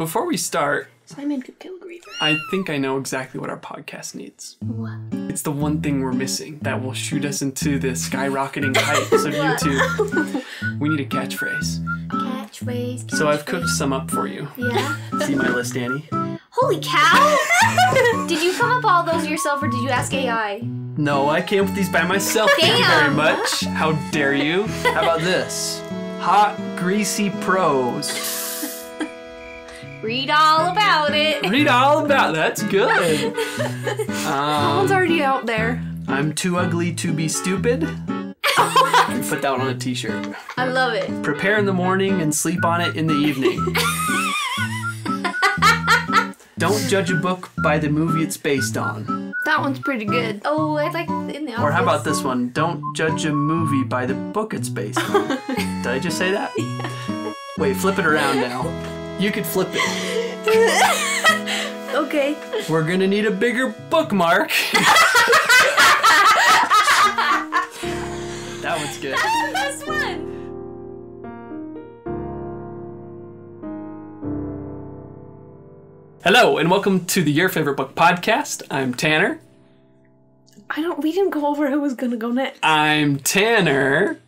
Before we start, Simon could kill Griever. I think I know exactly what our podcast needs. What? It's the one thing we're missing that will shoot us into the skyrocketing heights of YouTube. We need a catchphrase. Catchphrase. So I've cooked some up for you. Yeah. See my list, Annie? Holy cow! Did you come up all those yourself or did you ask AI? No, I came up with these by myself. Thank you very Damn. much. How dare you? How about this? Hot, greasy prose. Read all about it. Read all about that's good. That one's already out there. I'm too ugly to be stupid. Put that one on a t-shirt. I love it. Prepare in the morning and sleep on it in the evening. Don't judge a book by the movie it's based on. That one's pretty good. Oh, I like in the office. Or how about this one? Don't judge a movie by the book it's based on. Did I just say that? Wait, flip it around now. You could flip it. Okay. We're gonna need a bigger bookmark. That one's good. That's the best one. Hello, and welcome to the Your Favorite Book podcast. I'm Tanner. We didn't go over who was gonna go next. I'm Tanner.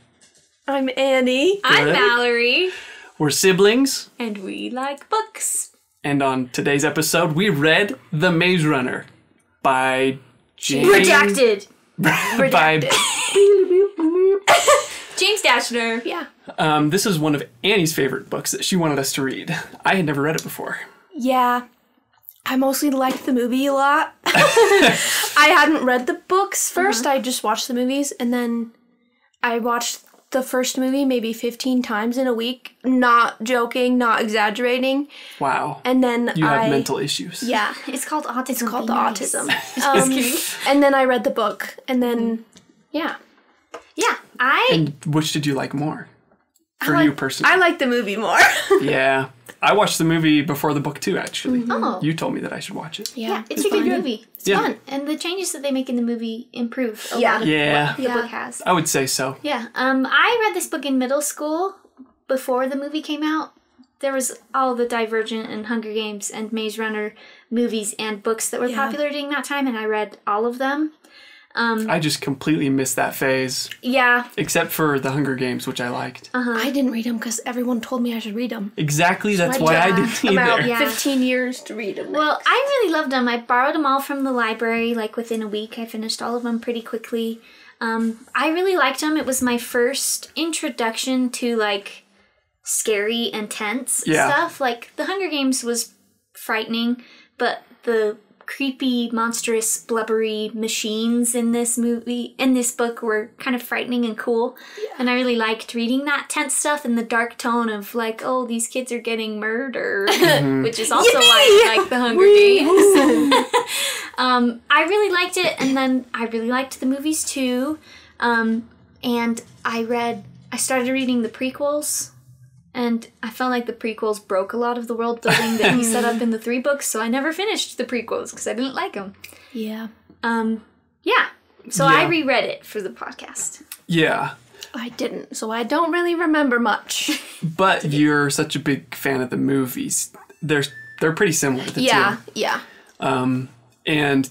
I'm Annie. I'm Good. Mallory. We're siblings. And we like books. And on today's episode, we read The Maze Runner by James... Redacted. by, James Dashner. Yeah. this is one of Annie's favorite books that she wanted us to read. I had never read it before. Yeah. I mostly liked the movie a lot. I hadn't read the books first. I just watched the movies, and then I watched the first movie maybe 15 times in a week. Not joking, not exaggerating. Wow. And then You have mental issues. Yeah. It's called autism. It's called Be the nice. autism. Just kidding. And then I read the book, and then, yeah. Yeah, And which did you like more? For you personally. I like the movie more. Yeah. I watched the movie before the book too, actually. Oh. You told me that I should watch it. Yeah, it's It's a good fun. movie. It's Yeah. fun. And the changes that they make in the movie improve a Yeah. lot of Yeah. what the Yeah. book has. I would say so. Yeah. I read this book in middle school before the movie came out. There was all the Divergent and Hunger Games and Maze Runner movies and books that were Yeah. popular during that time, and I read all of them. I just completely missed that phase, Yeah. except for the Hunger Games, which I liked. I didn't read them because everyone told me I should read them. Exactly, that's why I didn't either. About Yeah. 15 years to read them. Well, I really loved them. I borrowed them all from the library, like within a week. I finished all of them pretty quickly. I really liked them. It was my first introduction to, like, scary and tense stuff. Like, the Hunger Games was frightening, but the creepy, monstrous, blubbery machines in this book were kind of frightening and cool. Yeah. And I really liked reading that tense stuff in the dark tone of like, oh, these kids are getting murdered, which is also why I like the Hunger Games. I really liked it, and then I really liked the movies too. And I started reading the prequels. And I felt like the prequels broke a lot of the world building that he set up in the 3 books, so I never finished the prequels because I didn't like them. Yeah. Yeah. So I reread it for the podcast. Yeah, I didn't, so I don't really remember much. but you're such a big fan of the movies. They're pretty similar, the two. Yeah. And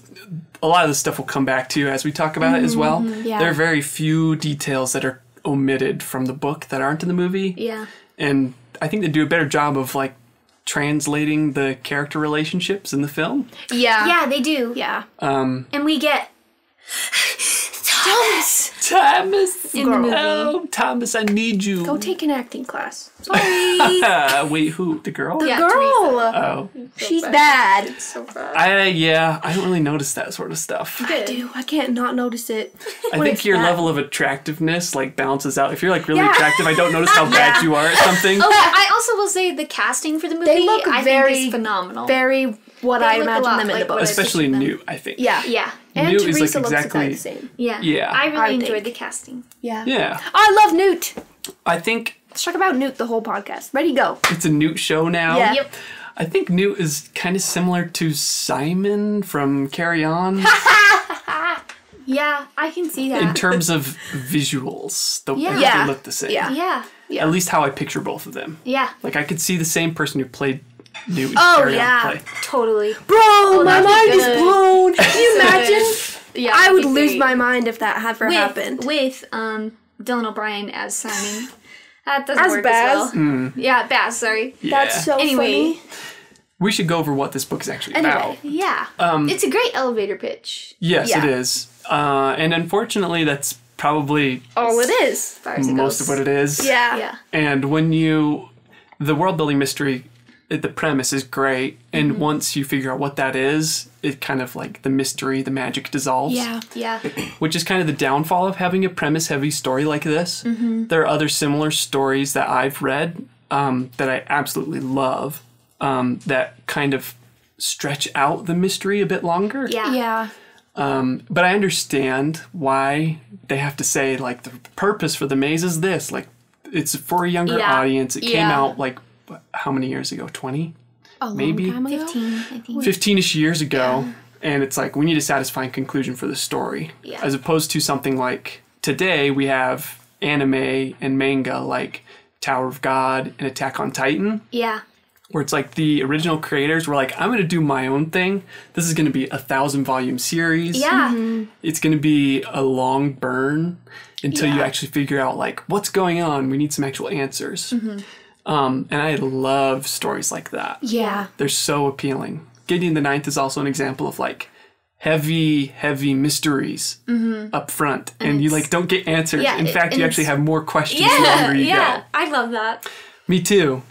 a lot of the stuff will come back to as we talk about it as well. yeah. There are very few details that are omitted from the book that aren't in the movie. Yeah. And I think they do a better job of, like, translating the character relationships in the film. Yeah. Yeah, they do. Yeah. And we get Thomas! in the movie. Oh, Thomas, I need you. Go take an acting class. Sorry. Wait, who? The girl? Yeah, Girl! Oh. She's bad. So bad. I don't really notice that sort of stuff. I do. I can't not notice it. I When think it's your bad. level of attractiveness, like, balances out. If you're, like, really Yeah. attractive, I don't notice how bad you are at something. Oh, I also will say the casting for the movie They look I very, think is phenomenal. Very what They I look a imagine lot them in the like book. what I Especially pictured them. Newt, I think. Yeah. Yeah. And Newt is, like, Teresa looks exactly- quite the same. Yeah. Yeah. I I really think. enjoyed the casting. Yeah. Yeah. I love Newt. I think Let's talk about Newt the whole podcast. Ready, go. it's a Newt show now. Yeah. Yep. I think Newt is kind of similar to Simon from Carry On Yeah, I can see in that. terms of visuals. I think Yeah. they look the same. Yeah. Yeah. At least how I picture both of them. Yeah. Like, I could see the same person who played new Oh, Ariana yeah. play. Totally. Bro, my that'd be mind is good. blown. Can you imagine? Yeah, I that'd would be lose great. my mind if that ever happened. With Dylan O'Brien as Simon. That doesn't As work Baz? as well. Yeah, Baz, sorry. Yeah. That's so Anyway. funny. We should go over what this book is actually Anyway. about. Yeah. It's a great elevator pitch. Yes, Yeah. it is. And unfortunately, that's probably All it is. As far as it most goes. of what it is. Yeah. Yeah. And the world building mystery, the premise is great. And once you figure out what that is, it kind of like the mystery, the magic dissolves. Yeah. Yeah. Which is kind of the downfall of having a premise heavy story like this. There are other similar stories that I've read that I absolutely love that kind of stretch out the mystery a bit longer. Yeah. Yeah. But I understand why they have to say, like, the purpose for the maze is this. Like, it's for a younger Yeah. audience. It came Yeah. out, like, how many years ago? 20? A long Maybe. time ago? 15, I think. 15-ish years ago. And it's like, we need a satisfying conclusion for the story. Yeah. As opposed to something like, today we have anime and manga like Tower of God and Attack on Titan. Yeah. Where it's like the original creators were like, I'm going to do my own thing. This is going to be a 1,000-volume series. Yeah. It's going to be a long burn until you actually figure out, like, what's going on. We need some actual answers. And I love stories like that. Yeah. They're so appealing. Gideon the Ninth is also an example of, like, heavy mysteries up front. And you, like, don't get answers. Yeah, In fact, and you actually it's- have more questions the Yeah. longer you Yeah. go. I love that. Me too.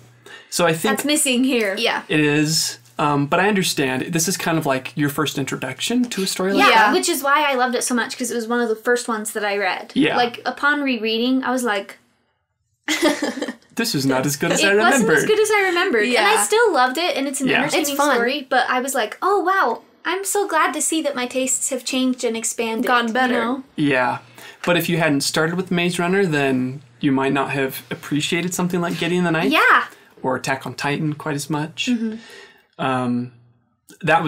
So I think That's missing here. Yeah. it is. But I understand. This is kind of like your first introduction to a story like Yeah, that. which is why I loved it so much because it was one of the first ones that I read. Yeah. Like upon rereading, I was like, This is not as good as I it wasn't remembered. as good as I remembered. And I Yeah. still loved it, and it's an Yeah. entertaining It's fun. story. But I was like, oh wow, I'm so glad to see that my tastes have changed and expanded. Gotten better. You know? Yeah. But if you hadn't started with Maze Runner, then you might not have appreciated something like Gideon the Ninth. Yeah. Or Attack on Titan quite as much. That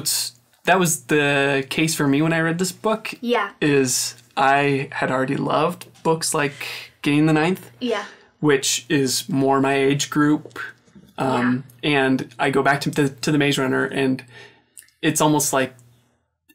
was the case for me when I read this book. Yeah. Is I had already loved books like Gideon the Ninth, Yeah. which is more my age group. And I go back to the Maze Runner, and it's almost like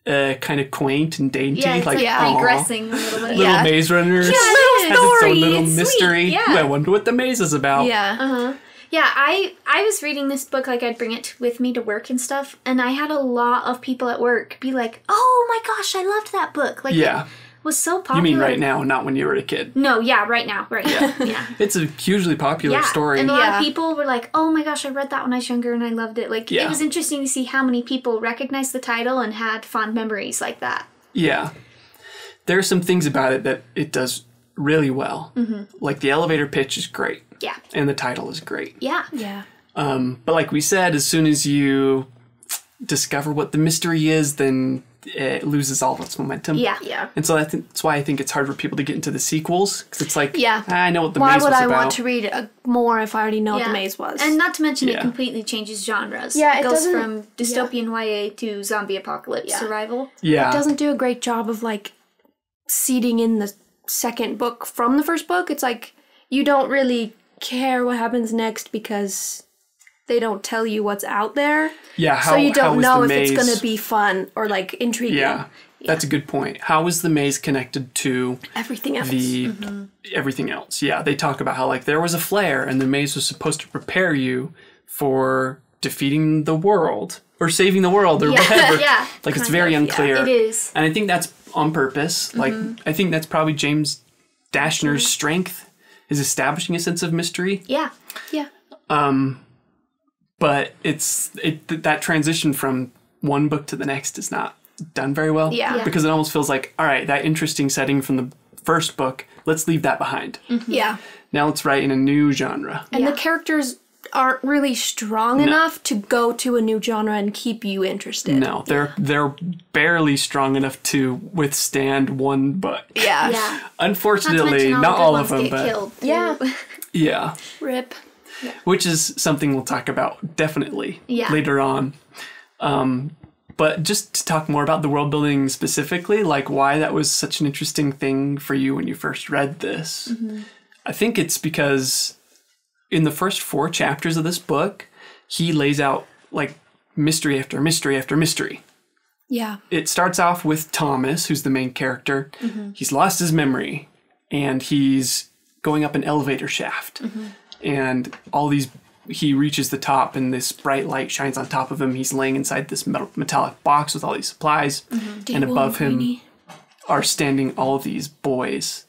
kind of quaint and dainty. Yeah, it's like aw, regressing a little bit. Little Yeah. Maze Runner Yeah, has it is. its story. own little It's sweet, mystery. yeah. Ooh, I wonder what the maze is about. Yeah. Yeah, I was reading this book, like I'd bring it with me to work and stuff, and I had a lot of people at work be like, oh my gosh, I loved that book. Like, Yeah. it was so You popular. mean right now, not when you were a kid. No, yeah, right now, right now. Yeah. It's a hugely popular Yeah, story. and a lot Yeah. of people were like, "Oh my gosh, I read that when I was younger and I loved it." Like, Yeah. it was interesting to see how many people recognized the title and had fond memories like that. Yeah. There are some things about it that it does really well. Like the elevator pitch is great. Yeah, And the title is great. yeah, Yeah. But like we said, as soon as you discover what the mystery is, then it loses all of its momentum. yeah, Yeah. And so that's why I think it's hard for people to get into the sequels. Because it's like, Yeah. I know what the Why maze would was I about. want to read more if I already know what Yeah. the maze was? And not to mention, Yeah. it completely changes genres. Yeah, it it goes doesn't- from dystopian YA to zombie apocalypse survival. Yeah. it doesn't do a great job of like seeding in the second book from the first book. It's like you don't really care what happens next because they don't tell you what's out there. Yeah. How, So you how don't is know the if it's maze- going to be fun or like intriguing. Yeah. That's a good point. How is the maze connected to Everything else. the everything else? Yeah, they talk about how like there was a flare and the maze was supposed to prepare you for defeating the world or saving the world or whatever. Yeah, Like it's kind very of, yeah. unclear. It is. And I think that's on purpose. Like I think that's probably James Dashner's strength is establishing a sense of mystery. Yeah, yeah. But that transition from one book to the next is not done very well. Yeah. Yeah. Because it almost feels like, all right, that interesting setting from the first book, let's leave that behind. Yeah. Now let's write in a new genre. And Yeah. the characters aren't really strong enough to go to a new genre and keep you interested. No, they're barely strong enough to withstand one book. Yeah. yeah. Not to Unfortunately, mention not the all good of ones them, get but killed. too. Yeah. yeah, Rip. which is something we'll talk about definitely Yeah. later on. But just to talk more about the world building specifically, like why that was such an interesting thing for you when you first read this. I think it's because in the first 4 chapters of this book, he lays out like mystery after mystery after mystery. Yeah. It starts off with Thomas, who's the main character. He's lost his memory, and he's going up an elevator shaft. And he reaches the top, and this bright light shines on top of him. He's laying inside this metallic box with all these supplies. And above him are standing all of these boys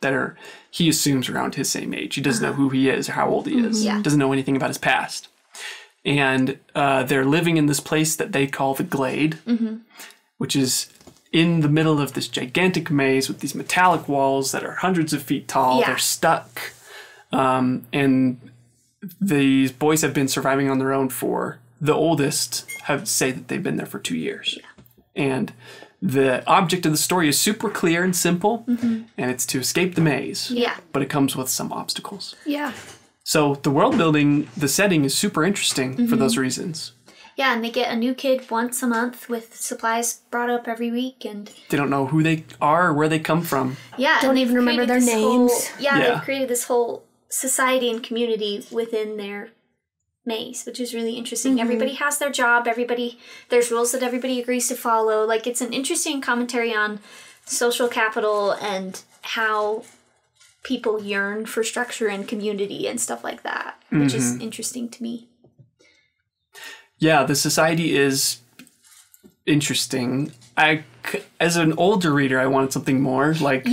that he assumes around his same age. He doesn't know who he is or how old he is. Doesn't know anything about his past. And they're living in this place that they call the Glade, which is in the middle of this gigantic maze with these metallic walls that are hundreds of feet tall. They're stuck. And these boys have been surviving on their own for, the oldest say that they've been there for 2 years. And the object of the story is super clear and simple, and it's to escape the maze. But it comes with some obstacles. So the world building, the setting is super interesting for those reasons. Yeah, and they get a new kid once a month with supplies brought up every week, and they don't know who they are or where they come from. Yeah, don't even remember their names. They've created this whole society and community within their maze, which is really interesting. Everybody has their job. There's rules that everybody agrees to follow. Like, it's an interesting commentary on social capital and how people yearn for structure and community and stuff like that, which is interesting to me. Yeah, the society is interesting. As an older reader, I wanted something more. Like,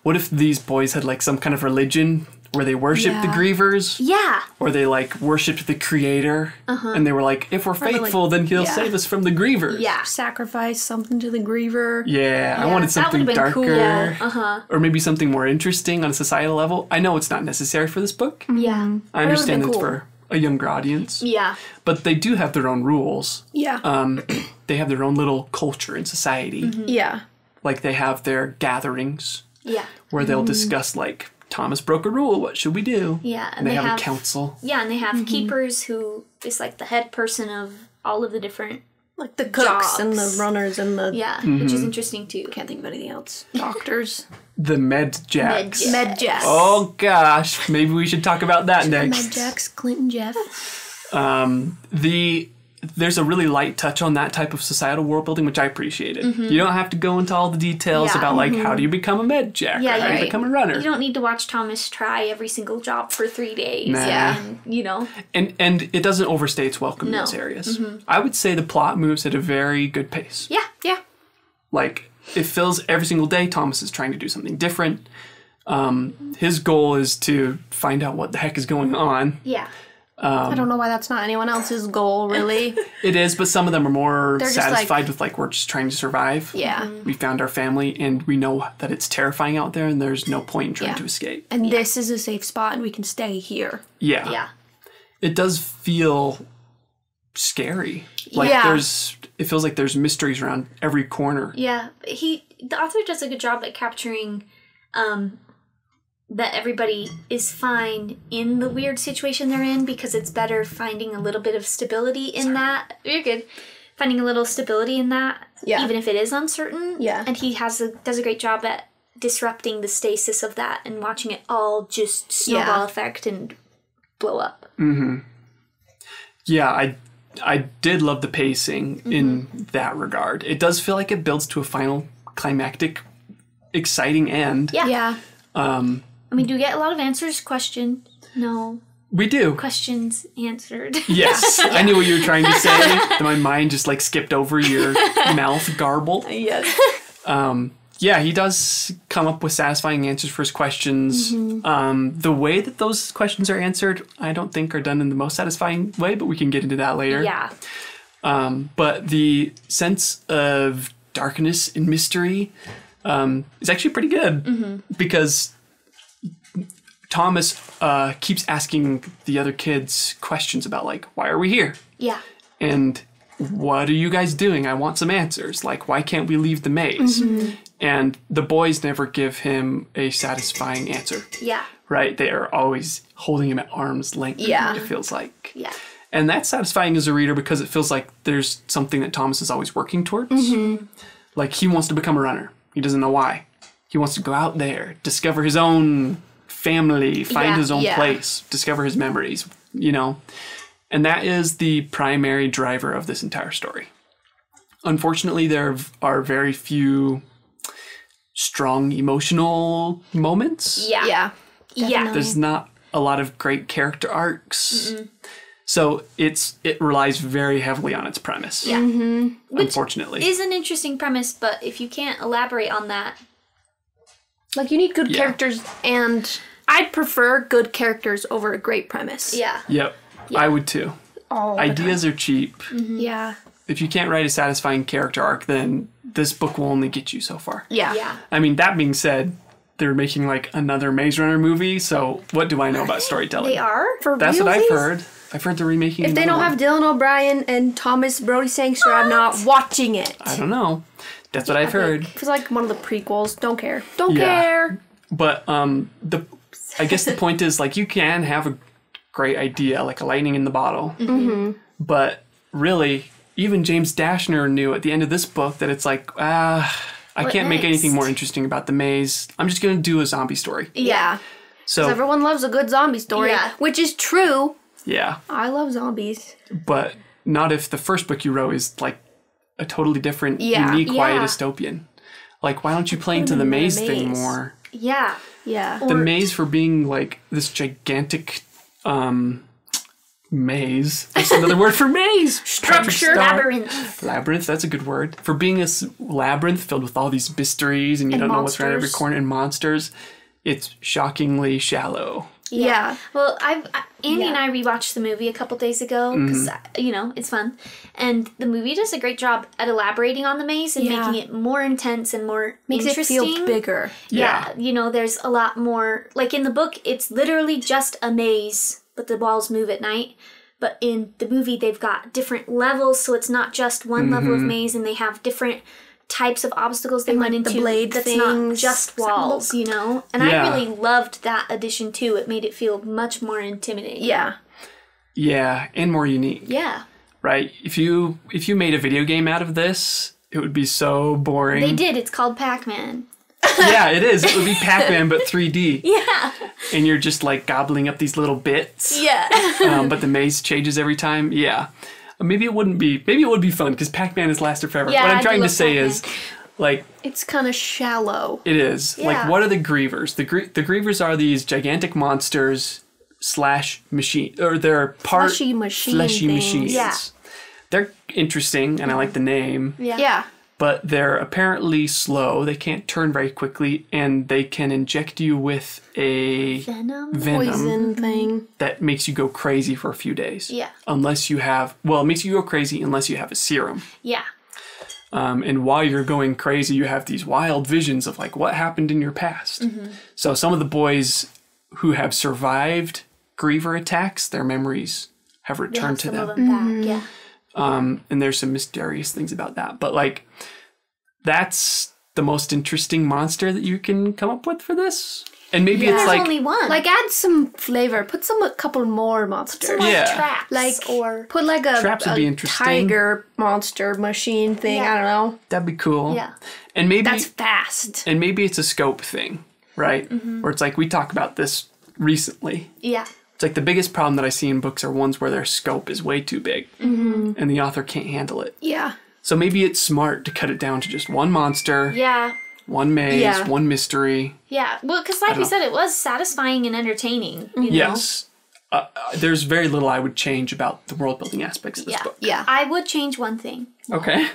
what if these boys had like some kind of religion where they worshipped the grievers? Yeah. Or they like worshipped the creator. And they were like, if we're faithful, then he'll save us from the grievers. Yeah. Sacrifice something to the griever. Yeah, I wanted something darker. Cool. Yeah. Or maybe something more interesting on a societal level. I know it's not necessary for this book. Yeah. I understand it's for a younger audience. Yeah. But they do have their own rules. Yeah. They have their own little culture in society. Yeah. Like they have their gatherings. Yeah. Where they'll discuss like, Thomas broke a rule, what should we do? Yeah. And they have a council. Yeah, and they have keepers who is like the head person of all of the different like the cooks jobs. And the runners and the which is interesting too. Can't think of anything else. Doctors. The Med Jacks. Med Jacks. Oh gosh, maybe we should talk about that next. Med Jacks, Clinton Jeff. There's a really light touch on that type of societal world building, which I appreciated. You don't have to go into all the details about like how do you become a med jack or how do you become a runner. You don't need to watch Thomas try every single job for 3 days. Nah. And, and it doesn't overstay its welcome in those areas. I would say the plot moves at a very good pace. Yeah, yeah. Like it feels every single day Thomas is trying to do something different. His goal is to find out what the heck is going on. Yeah. I don't know why that's not anyone else's goal, really. It is, but some of them are more They're satisfied with like, we're just trying to survive. Yeah. We found our family and we know that it's terrifying out there and there's no point in trying to escape. And this is a safe spot and we can stay here. Yeah. Yeah. It does feel scary. Like it feels like there's mysteries around every corner. Yeah. The author does a good job at capturing that everybody is fine in the weird situation they're in, because it's better finding a little bit of stability in that. You're good. Finding a little stability in that, even if it is uncertain. Yeah. And he does a great job at disrupting the stasis of that and watching it all just snowball effect and blow up. Yeah, I did love the pacing in that regard. It does feel like it builds to a final climactic, exciting end. Yeah. Yeah. And we do get a lot of answers. Question. No. We do. Questions answered. Yes. I knew what you were trying to say. My mind just like skipped over your mouth garbled. Yes. Yeah, he does come up with satisfying answers for his questions. The way that those questions are answered, I don't think are done in the most satisfying way, but we can get into that later. Yeah. But the sense of darkness and mystery is actually pretty good because Thomas keeps asking the other kids questions about like, why are we here? Yeah. And what are you guys doing? I want some answers. Like, why can't we leave the maze? And the boys never give him a satisfying answer. Yeah. Right? They are always holding him at arm's length. Yeah. It feels like. Yeah. And that's satisfying as a reader because it feels like there's something that Thomas is always working towards. Like, he wants to become a runner. He doesn't know why. He wants to go out there, discover his own family, find his own place, discover his memories, you know. And that is the primary driver of this entire story. Unfortunately, there are very few strong emotional moments. Yeah. Yeah. There's not a lot of great character arcs. So it relies very heavily on its premise. Yeah. Unfortunately. Is an interesting premise, but if you can't elaborate on that. Like, you need good Yeah. characters, and I'd prefer good characters over a great premise. Yeah. Yep. I would too. All the Ideas are cheap. time. Yeah. If you can't write a satisfying character arc, then this book will only get you so far. Yeah. Yeah. I mean, that being said, they're making like another Maze Runner movie, so what do I know about storytelling? They are? For That's what I've realsies? heard. I've heard they're remaking If they another don't one. have Dylan O'Brien and Thomas Brody Sangster, I'm not watching it. I don't know. That's what I've heard. It's like one of the prequels. Don't care. Don't Yeah. care. But I guess the point is, like, you can have a great idea, like a lightning in the bottle. But really, even James Dashner knew at the end of this book that it's like, I What can't make anything next? more interesting about the maze. I'm just going to do a zombie story. Yeah. So, Everyone loves a good zombie story, Yeah. which is true. yeah. I love zombies. But not if the first book you wrote is like a totally different, Yeah. unique, quiet Yeah. dystopian. Like, why don't you play into them the in the maze thing maze. more? Yeah. Yeah. The maze for being like this gigantic maze. That's another word for maze. Structure. Labyrinth. Labyrinth, that's a good word. For being a labyrinth filled with all these mysteries and you And don't know what's around every monsters. corner and monsters, it's shockingly shallow. Yeah. Well, Andy and I rewatched the movie a couple days ago because it's fun, and the movie does a great job at elaborating on the maze and Yeah. making it more intense and more Makes it interesting. feel bigger. Yeah, there's a lot more. Like in the book, it's literally just a maze, but the walls move at night. But in the movie, they've got different levels, so it's not just one level of maze, and they have different types of obstacles they And, went like, the into. blade that's not things. just Does that walls, look- And Yeah. I really loved that addition too. It made it feel much more intimidating. Yeah. Yeah, and more unique, Yeah. right? If you made a video game out of this, it would be so boring. They did. It's called Pac-Man. Yeah, it is. It would be Pac-Man, but 3D. Yeah. And you're just like gobbling up these little bits. Yeah. But the maze changes every time. Yeah. Maybe it wouldn't be. Maybe it would be fun because Pac-Man has lasted forever. Yeah, what I I'm do trying to love say Pac-Man. is, like, It's kind of shallow. it is. Yeah. Like, what are the Grievers? The Grievers are these gigantic monsters / machine, or they're part Fleshy machine fleshy things. machines. Yeah. They're interesting, and I like the name. Yeah. But they're apparently slow. They can't turn very quickly, and they can inject you with a Venom. Poison thing. that makes you go crazy for a few days. Yeah. Unless you have, well, it makes you go crazy unless you have a serum. Yeah. And while you're going crazy, you have these wild visions of like what happened in your past. So some of the boys who have survived Griever attacks, their memories have returned to Some them. of them back. Yeah. And there's some mysterious things about that. But like, that's the most interesting monster that you can come up with for this. And maybe it's There's like, only one. Like, add some flavor. Put a couple more monsters. some like Yeah. traps. Like, or put like a, Traps would be interesting. tiger monster machine thing. Yeah. I don't know. that'd be cool. yeah. And maybe That's fast. and maybe it's a scope thing, right? Where it's like we talked about this recently. Yeah. It's like the biggest problem that I see in books are ones where their scope is way too big and the author can't handle it. Yeah. So maybe it's smart to cut it down to just one monster, Yeah. one maze, Yeah. one mystery. Yeah. Well, because like we said, it was satisfying and entertaining. You know? Yes. There's very little I would change about the world building aspects of this Yeah. book. Yeah. I would change one thing. Okay.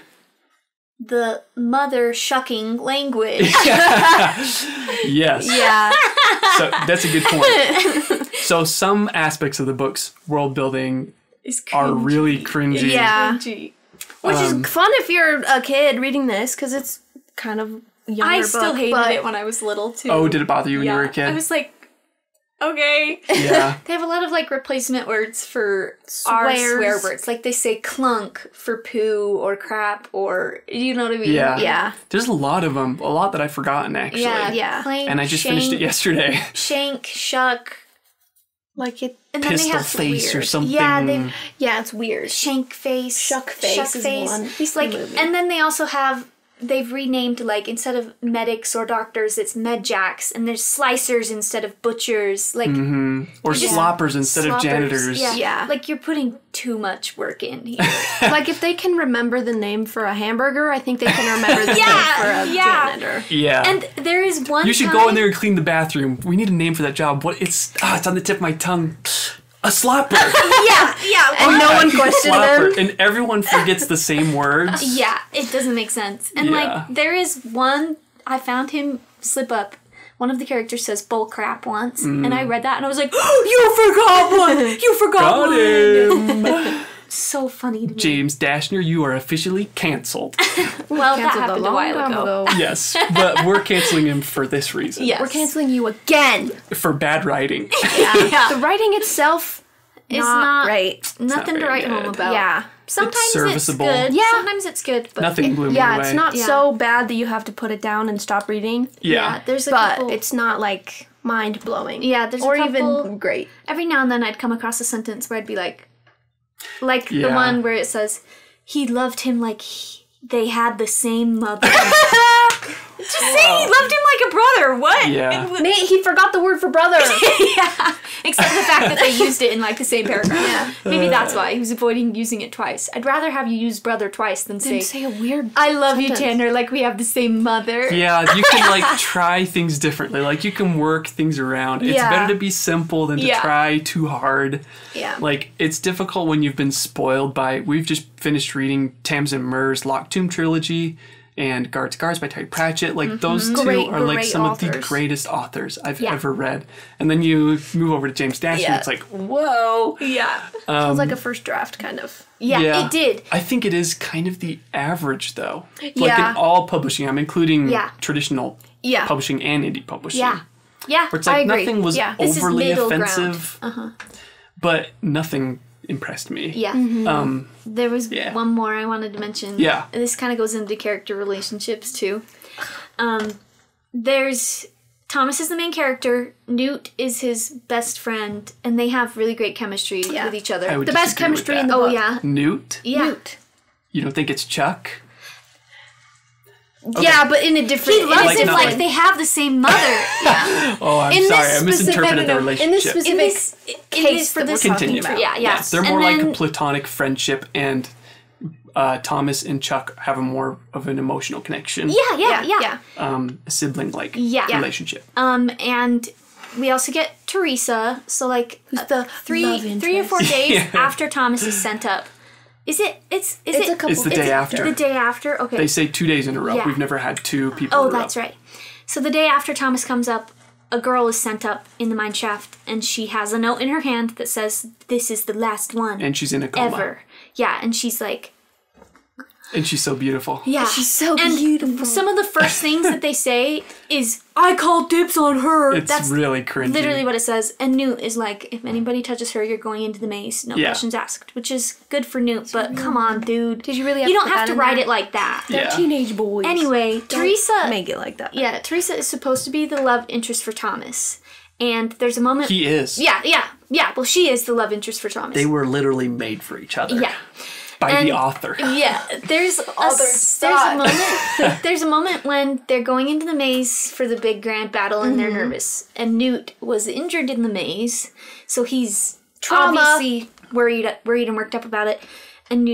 The mother shucking language. Yes. Yeah. So that's a good point. So some aspects of the book's world building are really cringy. Yeah. Cringy. Which is fun if you're a kid reading this, because it's kind of younger I book, still hated but it when I was little too. Oh, did it bother you when you were a kid? I was like, okay. Yeah. They have a lot of like replacement words for our Swears. swear words. Like they say clunk for poo or crap or you know what I mean? Yeah. Yeah. There's a lot of them. A lot that I've forgotten, actually. Yeah. Yeah. Clank, And I just finished it yesterday. Shank, shuck. Like it. And then they Pistol have some face or weird. something. Yeah, they Yeah, it's weird. shank face. Shuck face is one. He's like, movie. and then they also have they've renamed, like, instead of medics or doctors, it's medjacks, and there's slicers instead of butchers, like... Or sloppers instead of janitors. Yeah. Like, you're putting too much work in here. Like, if they can remember the name for a hamburger, I think they can remember the name for a janitor. Yeah. And there is one You should go in there and clean the bathroom. We need a name for that job. What? It's on the tip of my tongue. A slopper. Yeah. And no one questioned them. And everyone forgets the same words. Yeah, it doesn't make sense. And, like, there is one... I found him slip up. One of the characters says bull crap once, and I read that, and I was like, oh, you forgot one! You forgot Got him! So funny to me. James Dashner, you are officially canceled. Well, that happened a while ago. Yes, but we're canceling him for this reason. Yes. We're canceling you again. For bad writing. Yeah. The writing itself is not great. Nothing to write home about. Yeah. Sometimes it's serviceable. good. Yeah. Sometimes it's good. But Nothing blew me away. It's not so bad that you have to put it down and stop reading. Yeah. There's a But couple... it's not, like, mind-blowing. Yeah, there's or a couple... even great. Every now and then I'd come across a sentence where I'd be like the one where it says, he loved him like they had the same mother. Just saying he loved him like a brother. What? Yeah. Nate, he forgot the word for brother. Yeah. Except the fact that they used it in like the same paragraph. Yeah. Maybe that's why he was avoiding using it twice. I'd rather have you use brother twice than say a weird I love sentence. you, Tanner, like we have the same mother. Yeah, you can like try things differently. Like you can work things around. It's Yeah. better to be simple than to try too hard. Yeah. Like it's difficult when you've been spoiled by. We've just finished reading Tamsin Muir's Locked Tomb trilogy and Guards Guards by Terry Pratchett. Like those two are like great some of the authors. greatest authors I've ever read. And then you move over to James Dashner. And it's like whoa. Yeah. Sounds like a first draft, kind of. Yeah, it did. I think it is kind of the average though. Like Yeah. in all publishing, I'm including traditional Yeah. publishing and indie publishing. Yeah. Yeah. Where it's like I agree. nothing was Yeah. This is overly middle offensive, but nothing impressed me. Yeah. There was one more I wanted to mention. Yeah. And this kind of goes into character relationships too. There's Thomas is the main character. Newt is his best friend, and they have really great chemistry with each other. I would The best disagree with chemistry that. in the Oh book. yeah. Newt? Yeah. Newt. You don't think it's Chuck? Yeah, but in a different... He loves Like him nothing. like they have the same mother. Oh, I'm In sorry. this I misinterpreted the specific- relationship. In this specific case for that we're this talking Continue. about. Yeah. They're more And like then- a platonic friendship, and Thomas and Chuck have a more of an emotional connection. Yeah. A sibling-like Yeah. relationship. And we also get Teresa. So like the three love or 4 interest. days after Thomas is sent up. Is it? It's a couple It's the day after. The day after. Okay. They say 2 days in a row. Yeah. We've never had two people Oh, in a row. that's right. So the day after Thomas comes up, a girl is sent up in the mine shaft, and she has a note in her hand that says, "This is the last one And she's in a coma. ever." Yeah, and she's like, And she's so beautiful. yeah, She's so and beautiful. Some of the first things that they say is, "I call dibs on her." It's That's really cringy. literally what it says. And Newt is like, if anybody touches her, you're going into the maze. No questions asked, which is good for Newt. But come on, dude. Did you really have You to don't put have that to in write there? it like that. They're Yeah. teenage boys. Anyway, Teresa. Make it like that. Yeah, Teresa is supposed to be the love interest for Thomas. And there's a moment. He is. Yeah. Well, she is the love interest for Thomas. They were literally made for each other. Yeah. By And- the author. Yeah, there's a moment. There's a moment when they're going into the maze for the big grand battle, and they're nervous. And Newt was injured in the maze, so he's Trauma. obviously worried and worked up about it. And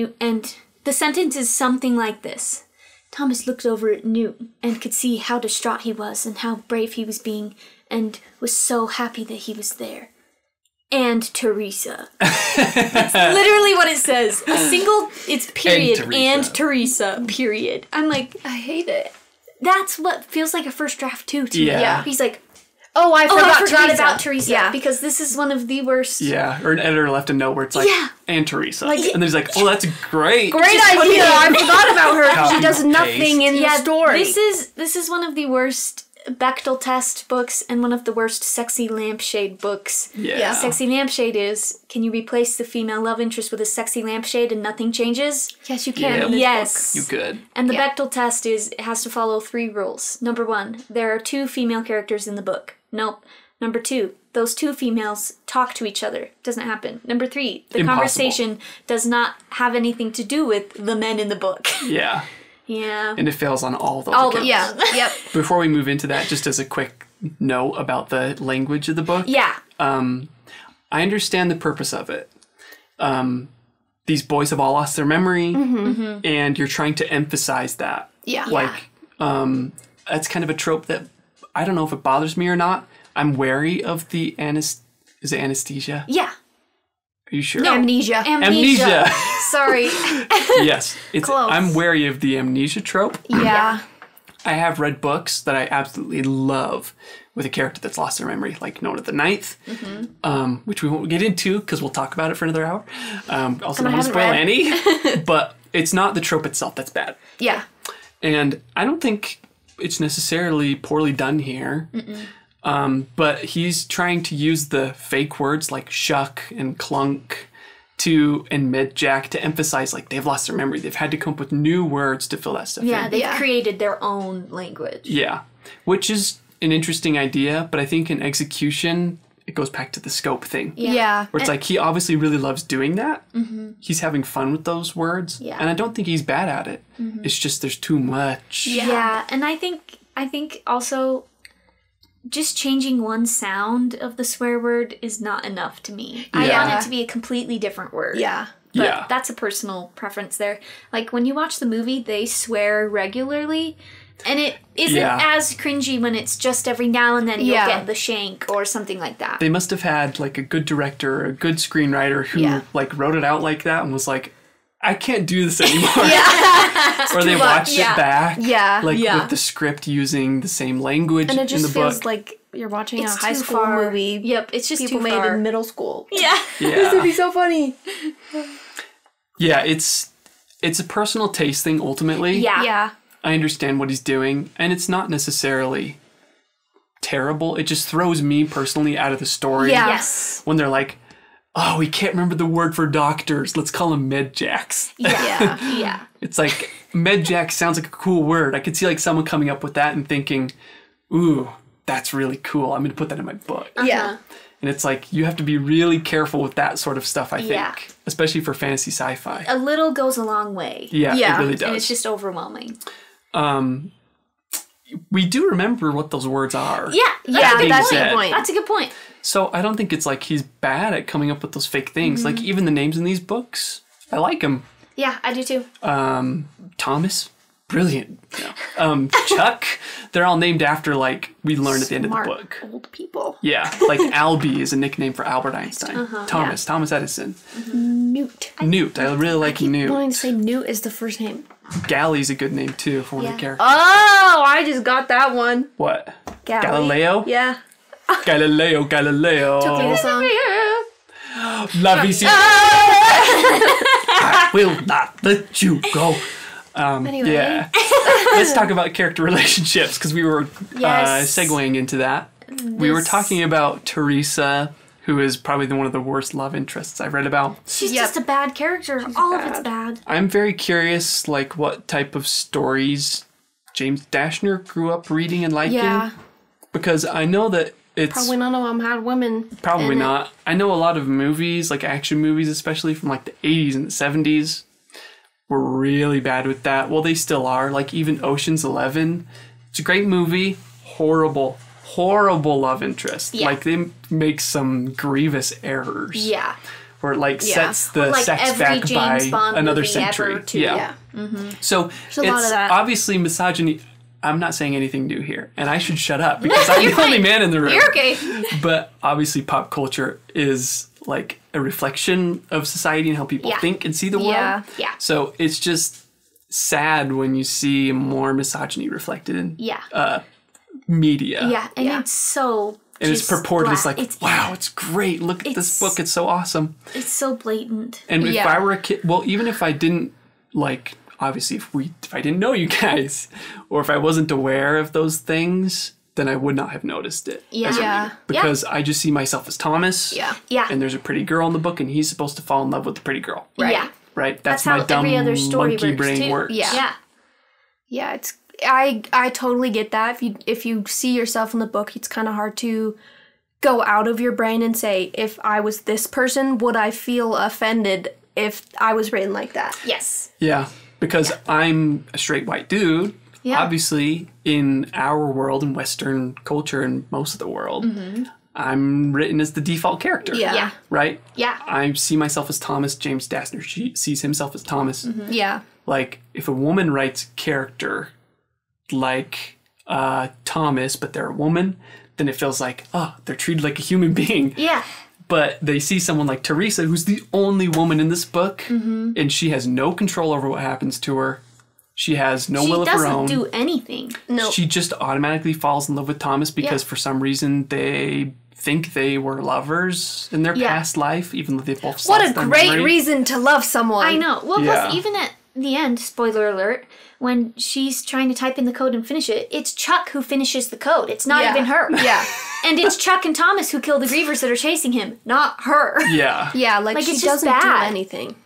the sentence is something like this: Thomas looked over at Newt and could see how distraught he was and how brave he was being, and was so happy that he was there. And Teresa. That's literally what it says. It's period. And Teresa. Period. I'm like, I hate it. that's what feels like a first draft too to me. Yeah. He's like, Oh, I forgot, Teresa. about Teresa. Yeah. Because this is one of the worst. Yeah, or an editor left a note where it's like, Yeah. and Teresa. And then he's like, oh, that's great. Great Just put idea. it in. I forgot about her. Copy She does paste. nothing in the story. This is one of the worst Bechdel test books and one of the worst sexy lampshade books. Yeah. Sexy lampshade is, can you replace the female love interest with a sexy lampshade and nothing changes? Yes, you can. Yeah. in this Yes. You could. And the Bechdel test is, it has to follow 3 rules. Number 1, there are 2 female characters in the book. Nope. Number 2, those 2 females talk to each other. Doesn't happen. Number 3, the Impossible. conversation does not have anything to do with the men in the book. Yeah. Yeah. And it fails on all those All accounts. Yeah. Yep. Before we move into that, just as a quick note about the language of the book. Yeah. I understand the purpose of it. These boys have all lost their memory, and you're trying to emphasize that. Yeah. Like, that's kind of a trope that I don't know if it bothers me or not. I'm wary of the is it anesthesia? Yeah. Are you sure? No. Amnesia. Amnesia. Sorry. Yes. Close. I'm wary of the amnesia trope. Yeah. I have read books that I absolutely love with a character that's lost their memory, like Nona the Ninth, which we won't get into because we'll talk about it for another hour. Also, don't want to spoil Annie, but it's not the trope itself that's bad. Yeah. And I don't think it's necessarily poorly done here. But he's trying to use the fake words like shuck and clunk and medjack to emphasize like they've lost their memory. They've had to come up with new words to fill that stuff Yeah, in. they've created their own language. Yeah, which is an interesting idea, but I think in execution, it goes back to the scope thing. Yeah. Where it's like he obviously really loves doing that. He's having fun with those words. Yeah. And I don't think he's bad at it. It's just there's too much. Yeah, and I think also just changing one sound of the swear word is not enough to me. I Yeah. want it to be a completely different word. Yeah. But Yeah. that's a personal preference there. Like when you watch the movie, they swear regularly. And it isn't as cringy when it's just every now and then you'll get the shank or something like that. They must have had like a good director or a good screenwriter who like wrote it out like that and was like, I can't do this anymore. Or they watched it back. Yeah. Like with the script using the same language And it in just the feels book. like you're watching It's a high too school far. movie. Yep, it's just People too made far. in middle school. Yeah. This would Yeah. be so funny. Yeah, it's a personal taste thing ultimately. Yeah. Yeah. I understand what he's doing, and it's not necessarily terrible. It just throws me personally out of the story. Yeah. Yes. When they're like, oh, we can't remember the word for doctors. Let's call them medjacks. Yeah. Yeah. It's like, medjack sounds like a cool word. I could see like someone coming up with that and thinking, ooh, that's really cool. I'm going to put that in my book. Yeah. And it's like, you have to be really careful with that sort of stuff, I think. Yeah. Especially for fantasy sci-fi. A little goes a long way. Yeah, Yeah. it really does. And it's just overwhelming. We do remember what those words are. Yeah. Yeah, being that's a said. good point. That's a good point. So I don't think it's like he's bad at coming up with those fake things. Like even the names in these books, I like them. Yeah, I do too. Thomas, brilliant. No. Chuck, they're all named after like we learned at the end of the Smart book. old people. Yeah, like Albie is a nickname for Albert Einstein. Thomas Edison. Newt. Newt, I really like Keep Newt. wanting to say Newt is the first name. Galley's a good name too for one of the characters. Oh, I just got that one. What? Galley. Galileo? Yeah. Galileo. Play the song. La visita. I will not let you go. Anyway. Yeah. Let's talk about character relationships because we were Yes. segueing into that. We were talking about Teresa, who is probably one of the worst love interests I've read about. She's Yep. just a bad character. All of it's bad. I'm very curious, like, what type of stories James Dashner grew up reading and liking. Yeah. Because I know that it's Probably none of them had women. probably in it. not. I know a lot of movies, like action movies, especially from like the 80s and the 70s, were really bad with that. Well, they still are. Like even Ocean's 11. It's a great movie. Horrible love interest. Yeah. Like they make some grievous errors. Yeah. Where it like Yeah. sets the Like sex every back James by Bond another movie century. ever, too. Yeah. Yeah. So a lot it's of that. obviously misogyny. I'm not saying anything new here, and I should shut up because I'm the only man in the room. You're okay. But obviously, pop culture is like a reflection of society and how people Yeah. think and see the world. Yeah. Yeah. So it's just sad when you see more misogyny reflected in Yeah. media. Yeah. And Yeah. it's so. And it's just purported as black. like, wow, it's great. Look at this It's- book. It's so awesome. It's so blatant. And if Yeah. I were a kid, well, even if I didn't like, obviously, if I didn't know you guys, or if I wasn't aware of those things, then I would not have noticed it. Yeah. as a Yeah. reader. Because I just see myself as Thomas. Yeah. Yeah. And there's a pretty girl in the book, and he's supposed to fall in love with the pretty girl. Right. Yeah. Right? That's my how dumb every other story monkey works, brain too. works. Yeah. Yeah. Yeah, it's I totally get that. If you see yourself in the book, it's kind of hard to go out of your brain and say, if I was this person, would I feel offended if I was written like that? Yes. Yeah. Because I'm a straight white dude. Yeah. Obviously, in our world, in Western culture, and most of the world, I'm written as the default character. Yeah. Right? Yeah. I see myself as Thomas. James Dashner sees himself as Thomas. Yeah. Like, if a woman writes a character like Thomas, but they're a woman, then it feels like, oh, they're treated like a human being. Yeah. But they see someone like Teresa, who's the only woman in this book, and she has no control over what happens to her. She has no will of her own. She doesn't do anything. No. She just automatically falls in love with Thomas because for some reason they think they were lovers in their past life, even though they both What lost a their great memory. reason to love someone. I know. Well, Yeah. plus, even at the end, spoiler alert, when she's trying to type in the code and finish it, it's Chuck who finishes the code. It's not even her. Yeah. And it's Chuck and Thomas who kill the grievers that are chasing him, not her. Yeah. Yeah, like Like, she it's just doesn't do bad. anything.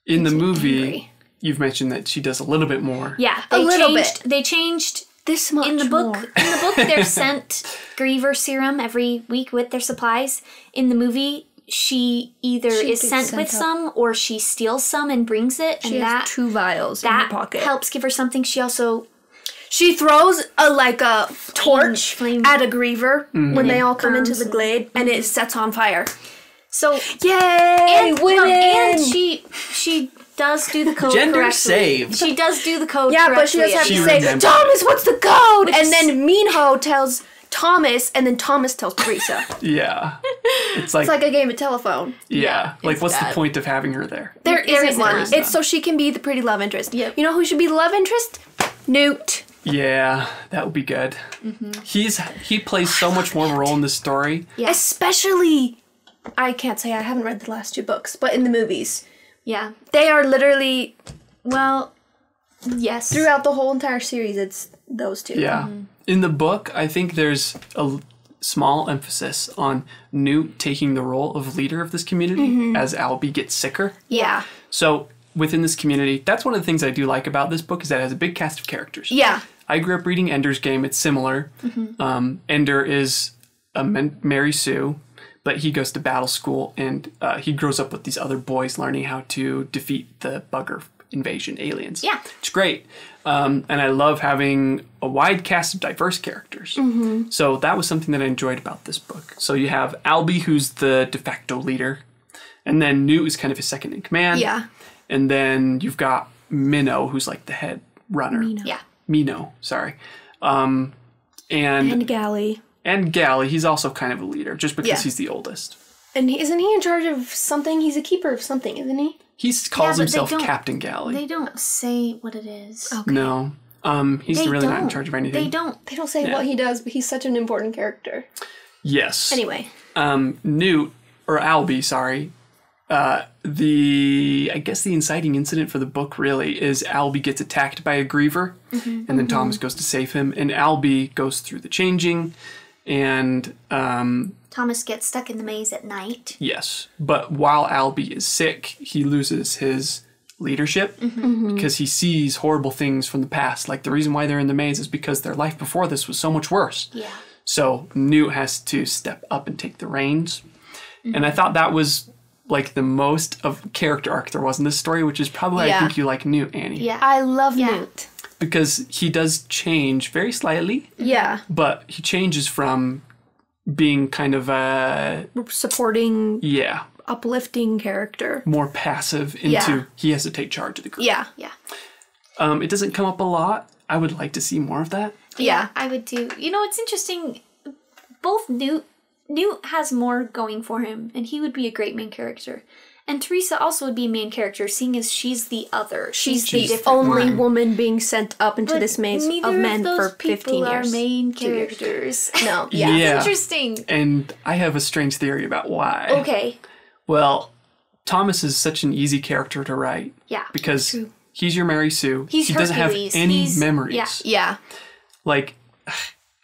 In the movie, angry. you've mentioned that she does a little bit more. Yeah, A little changed, bit. They changed This much in the book. more. In the book, they're sent griever serum every week with their supplies. In the movie, she either is gets sent sent with up. some or she steals some and brings it, She and has that 2 vials in her that pocket. helps give her something. She also She throws a torch flame. at a griever when they all come into burns the it. glade, and it sets on fire. so Yay, and women! and she does do the code Gender correctly. saved. She does do the code Yeah, correctly. but she doesn't have She to say, remembers. Thomas, what's the code? And is- then Minho tells Thomas, and then Thomas tells Teresa. Yeah. It's like, It's like a game of telephone. yeah. Like, what's the bad. point of having her there? There isn't one. none. It's so she can be the pretty love interest. Yep. You know who should be the love interest? Newt. Yeah, that would be good. He plays so much more of a role in this story. Yeah. Especially, I can't say I haven't read the last 2 books, but in the movies. Yeah. They are literally, Well, yes. throughout the whole entire series, it's those 2. Yeah. In the book, I think there's a small emphasis on Newt taking the role of leader of this community as Albie gets sicker. Yeah. So within this community, that's one of the things I do like about this book is that it has a big cast of characters. Yeah. I grew up reading Ender's Game. It's similar. Ender is a Mary Sue, but he goes to battle school and he grows up with these other boys learning how to defeat the bugger invasion aliens. Yeah. It's great. And I love having a wide cast of diverse characters. So that was something that I enjoyed about this book. So you have Albie, who's the de facto leader, and then Newt is kind of his second in command. Yeah. And then you've got Minnow, who's like the head runner. Yeah. Minnow, sorry. And And Gally. Gally, he's also kind of a leader, just because Yeah. he's the oldest. And isn't he in charge of something? He's a keeper of something, isn't he? He calls but they himself don't- Captain Gally. They don't say what it is. Oh. No. He's They really not in don't. charge of anything. They don't. They don't say what he does, but he's such an important character. Yes. Anyway. Newt, or Albie, sorry. I guess the inciting incident for the book really is Albie gets attacked by a griever, and then Thomas goes to save him, and Albie goes through the changing, and Thomas gets stuck in the maze at night. yes, but while Albie is sick, he loses his leadership because he sees horrible things from the past. Like the reason why they're in the maze is because their life before this was so much worse. Yeah. So Newt has to step up and take the reins. And I thought that was like the most of character arc there was in this story, which is probably why I Yeah. think you like Newt, Annie. Yeah. I love Yeah. Newt. Because he does change very slightly, Yeah. but he changes from being kind of a, Supporting, yeah, uplifting character. more passive into Yeah. he has to take charge of the group. Yeah. Yeah. It doesn't come up a lot. I would like to see more of that. Yeah. I would too. You know, it's interesting. Both Newt has more going for him, and he would be a great main character. And Teresa also would be a main character, seeing as she's the other. She's the the different only one. woman being sent up into But this maze neither of men those for 15 people years. are main 2 years. characters. No. Yeah. Yeah. Interesting. And I have a strange theory about why. Okay. Well, Thomas is such an easy character to write Yeah. because he's your Mary Sue. He's he doesn't Hercules. have any He's- memories. yeah. Yeah. Like,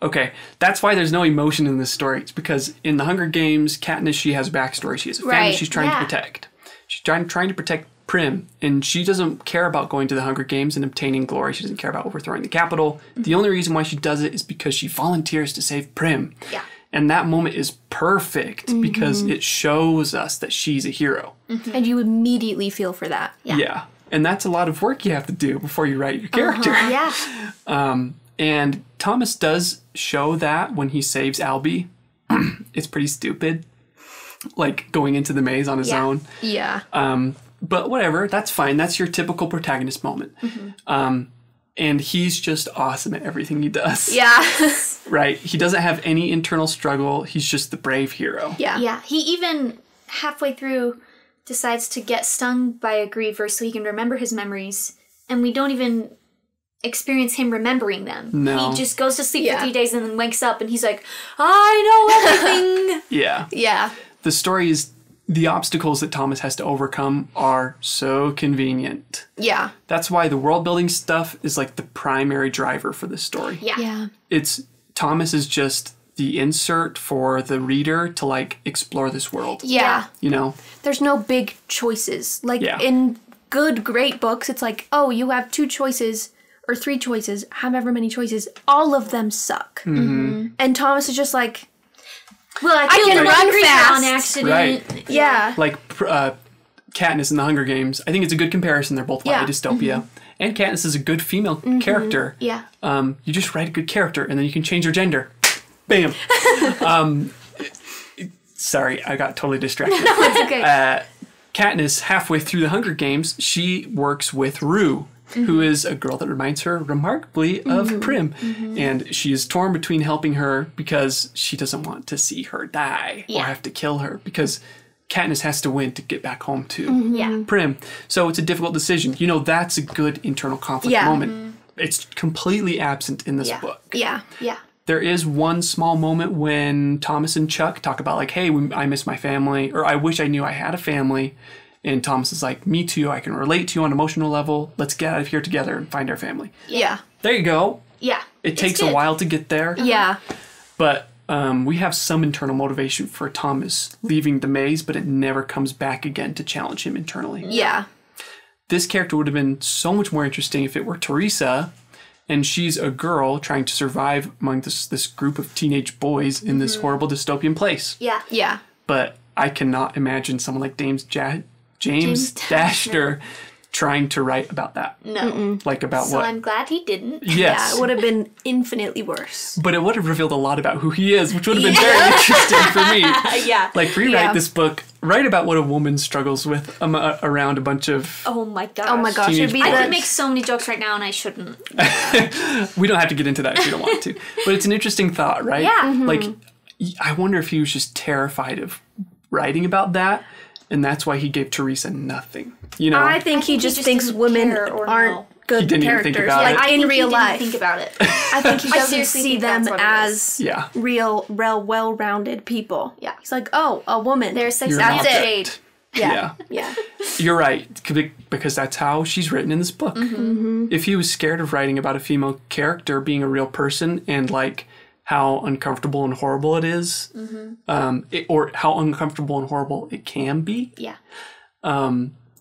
okay, that's why there's no emotion in this story. It's because in the Hunger Games, Katniss, she has a backstory. She has a family Right, she's trying yeah. to protect. She's trying to protect Prim, and she doesn't care about going to the Hunger Games and obtaining glory. She doesn't care about overthrowing the Capitol. The only reason why she does it is because she volunteers to save Prim. Yeah. And that moment is perfect because it shows us that she's a hero. And you immediately feel for that. Yeah. And that's a lot of work you have to do before you write your character. Yeah. And Thomas does show that when he saves Albie. It's pretty stupid. Like going into the maze on his own. Yeah. But whatever, that's fine. That's your typical protagonist moment. And he's just awesome at everything he does. Yeah. Right? He doesn't have any internal struggle. He's just the brave hero. Yeah. Yeah. He even halfway through decides to get stung by a griever so he can remember his memories. And we don't even experience him remembering them. No. He just goes to sleep for 3 days and then wakes up and he's like, I know everything. Yeah. Yeah. The story is the obstacles that Thomas has to overcome are so convenient. Yeah. That's why the world building stuff is like the primary driver for this story. Yeah. Yeah. It's Thomas is just the insert for the reader to like explore this world. Yeah. You know? There's no big choices. Like in good, great books, it's like, oh, you have 2 choices or 3 choices, however many choices. All of them suck. And Thomas is just like, Well, I can killed run a griever fast. on accident. Right. yeah. Like Katniss in the Hunger Games. I think it's a good comparison. They're both Yeah. dystopia. And Katniss is a good female character. Yeah. You just write a good character and then you can change her gender. Bam. Sorry, I got totally distracted. It's okay. Katniss, halfway through the Hunger Games, she works with Rue, who is a girl that reminds her remarkably of Prim. And she is torn between helping her because she doesn't want to see her die or have to kill her because Katniss has to win to get back home to Prim. So it's a difficult decision. You know, that's a good internal conflict moment. It's completely absent in this book. Yeah. Yeah. There is one small moment when Thomas and Chuck talk about like, hey, I miss my family, or I wish I knew I had a family. And Thomas is like, me too, I can relate to you on an emotional level. Let's get out of here together and find our family. Yeah. There you go. Yeah. It takes a while to get there. Yeah. But we have some internal motivation for Thomas leaving the maze, but it never comes back again to challenge him internally. Yeah. This character would have been so much more interesting if it were Teresa, and she's a girl trying to survive among this group of teenage boys in this horrible dystopian place. Yeah. Yeah. But I cannot imagine someone like James Dashner trying to write about that. No. Like about So what? I'm glad he didn't. Yes. Yeah, it would have been infinitely worse. But it would have revealed a lot about who he is, which would have been very interesting for me. Yeah. Like, rewrite this book, write about what a woman struggles with around a bunch of... Oh my gosh. Oh my gosh, it'd be I the... could make so many jokes right now and I shouldn't. We don't have to get into that if you don't want to. But it's an interesting thought, right? Yeah. Like, I wonder if he was just terrified of writing about that, and that's why he gave Teresa nothing. You know? I think he just thinks didn't women care or aren't know. good He didn't even characters. think about like it. I in think real he life. didn't think about it. I think he doesn't seriously see think them that's what it as Yeah. real, well-rounded people. Yeah. He's like, oh, a woman. There's sex You're and not shade. yeah. Yeah. Yeah. You're right, because that's how she's written in this book. If he was scared of writing about a female character being a real person and like how uncomfortable and horrible it is, or how uncomfortable and horrible it can be, Yeah.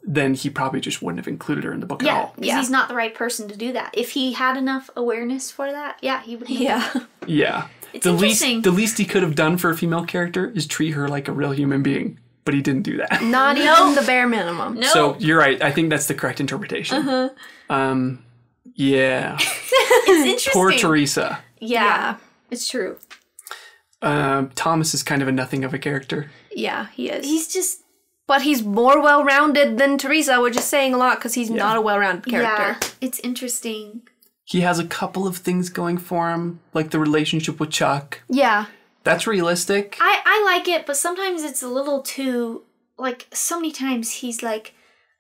then he probably just wouldn't have included her in the book at Yeah. all. Because he's not the right person to do that. If he had enough awareness for that, he would. Yeah. Yeah. It's the interesting. least the least he could have done for a female character is treat her like a real human being, but he didn't do that. Not even the bare minimum. No. So you're right. I think that's the correct interpretation. Yeah. It's interesting. Poor Teresa. Yeah. It's true. Thomas is kind of a nothing of a character. Yeah, he is. He's just. But he's more well-rounded than Teresa, which is saying a lot because he's not a well-rounded character. Yeah. It's interesting. He has a couple of things going for him, like the relationship with Chuck. Yeah. That's realistic. I like it, but sometimes it's a little too. Like, so many times he's like,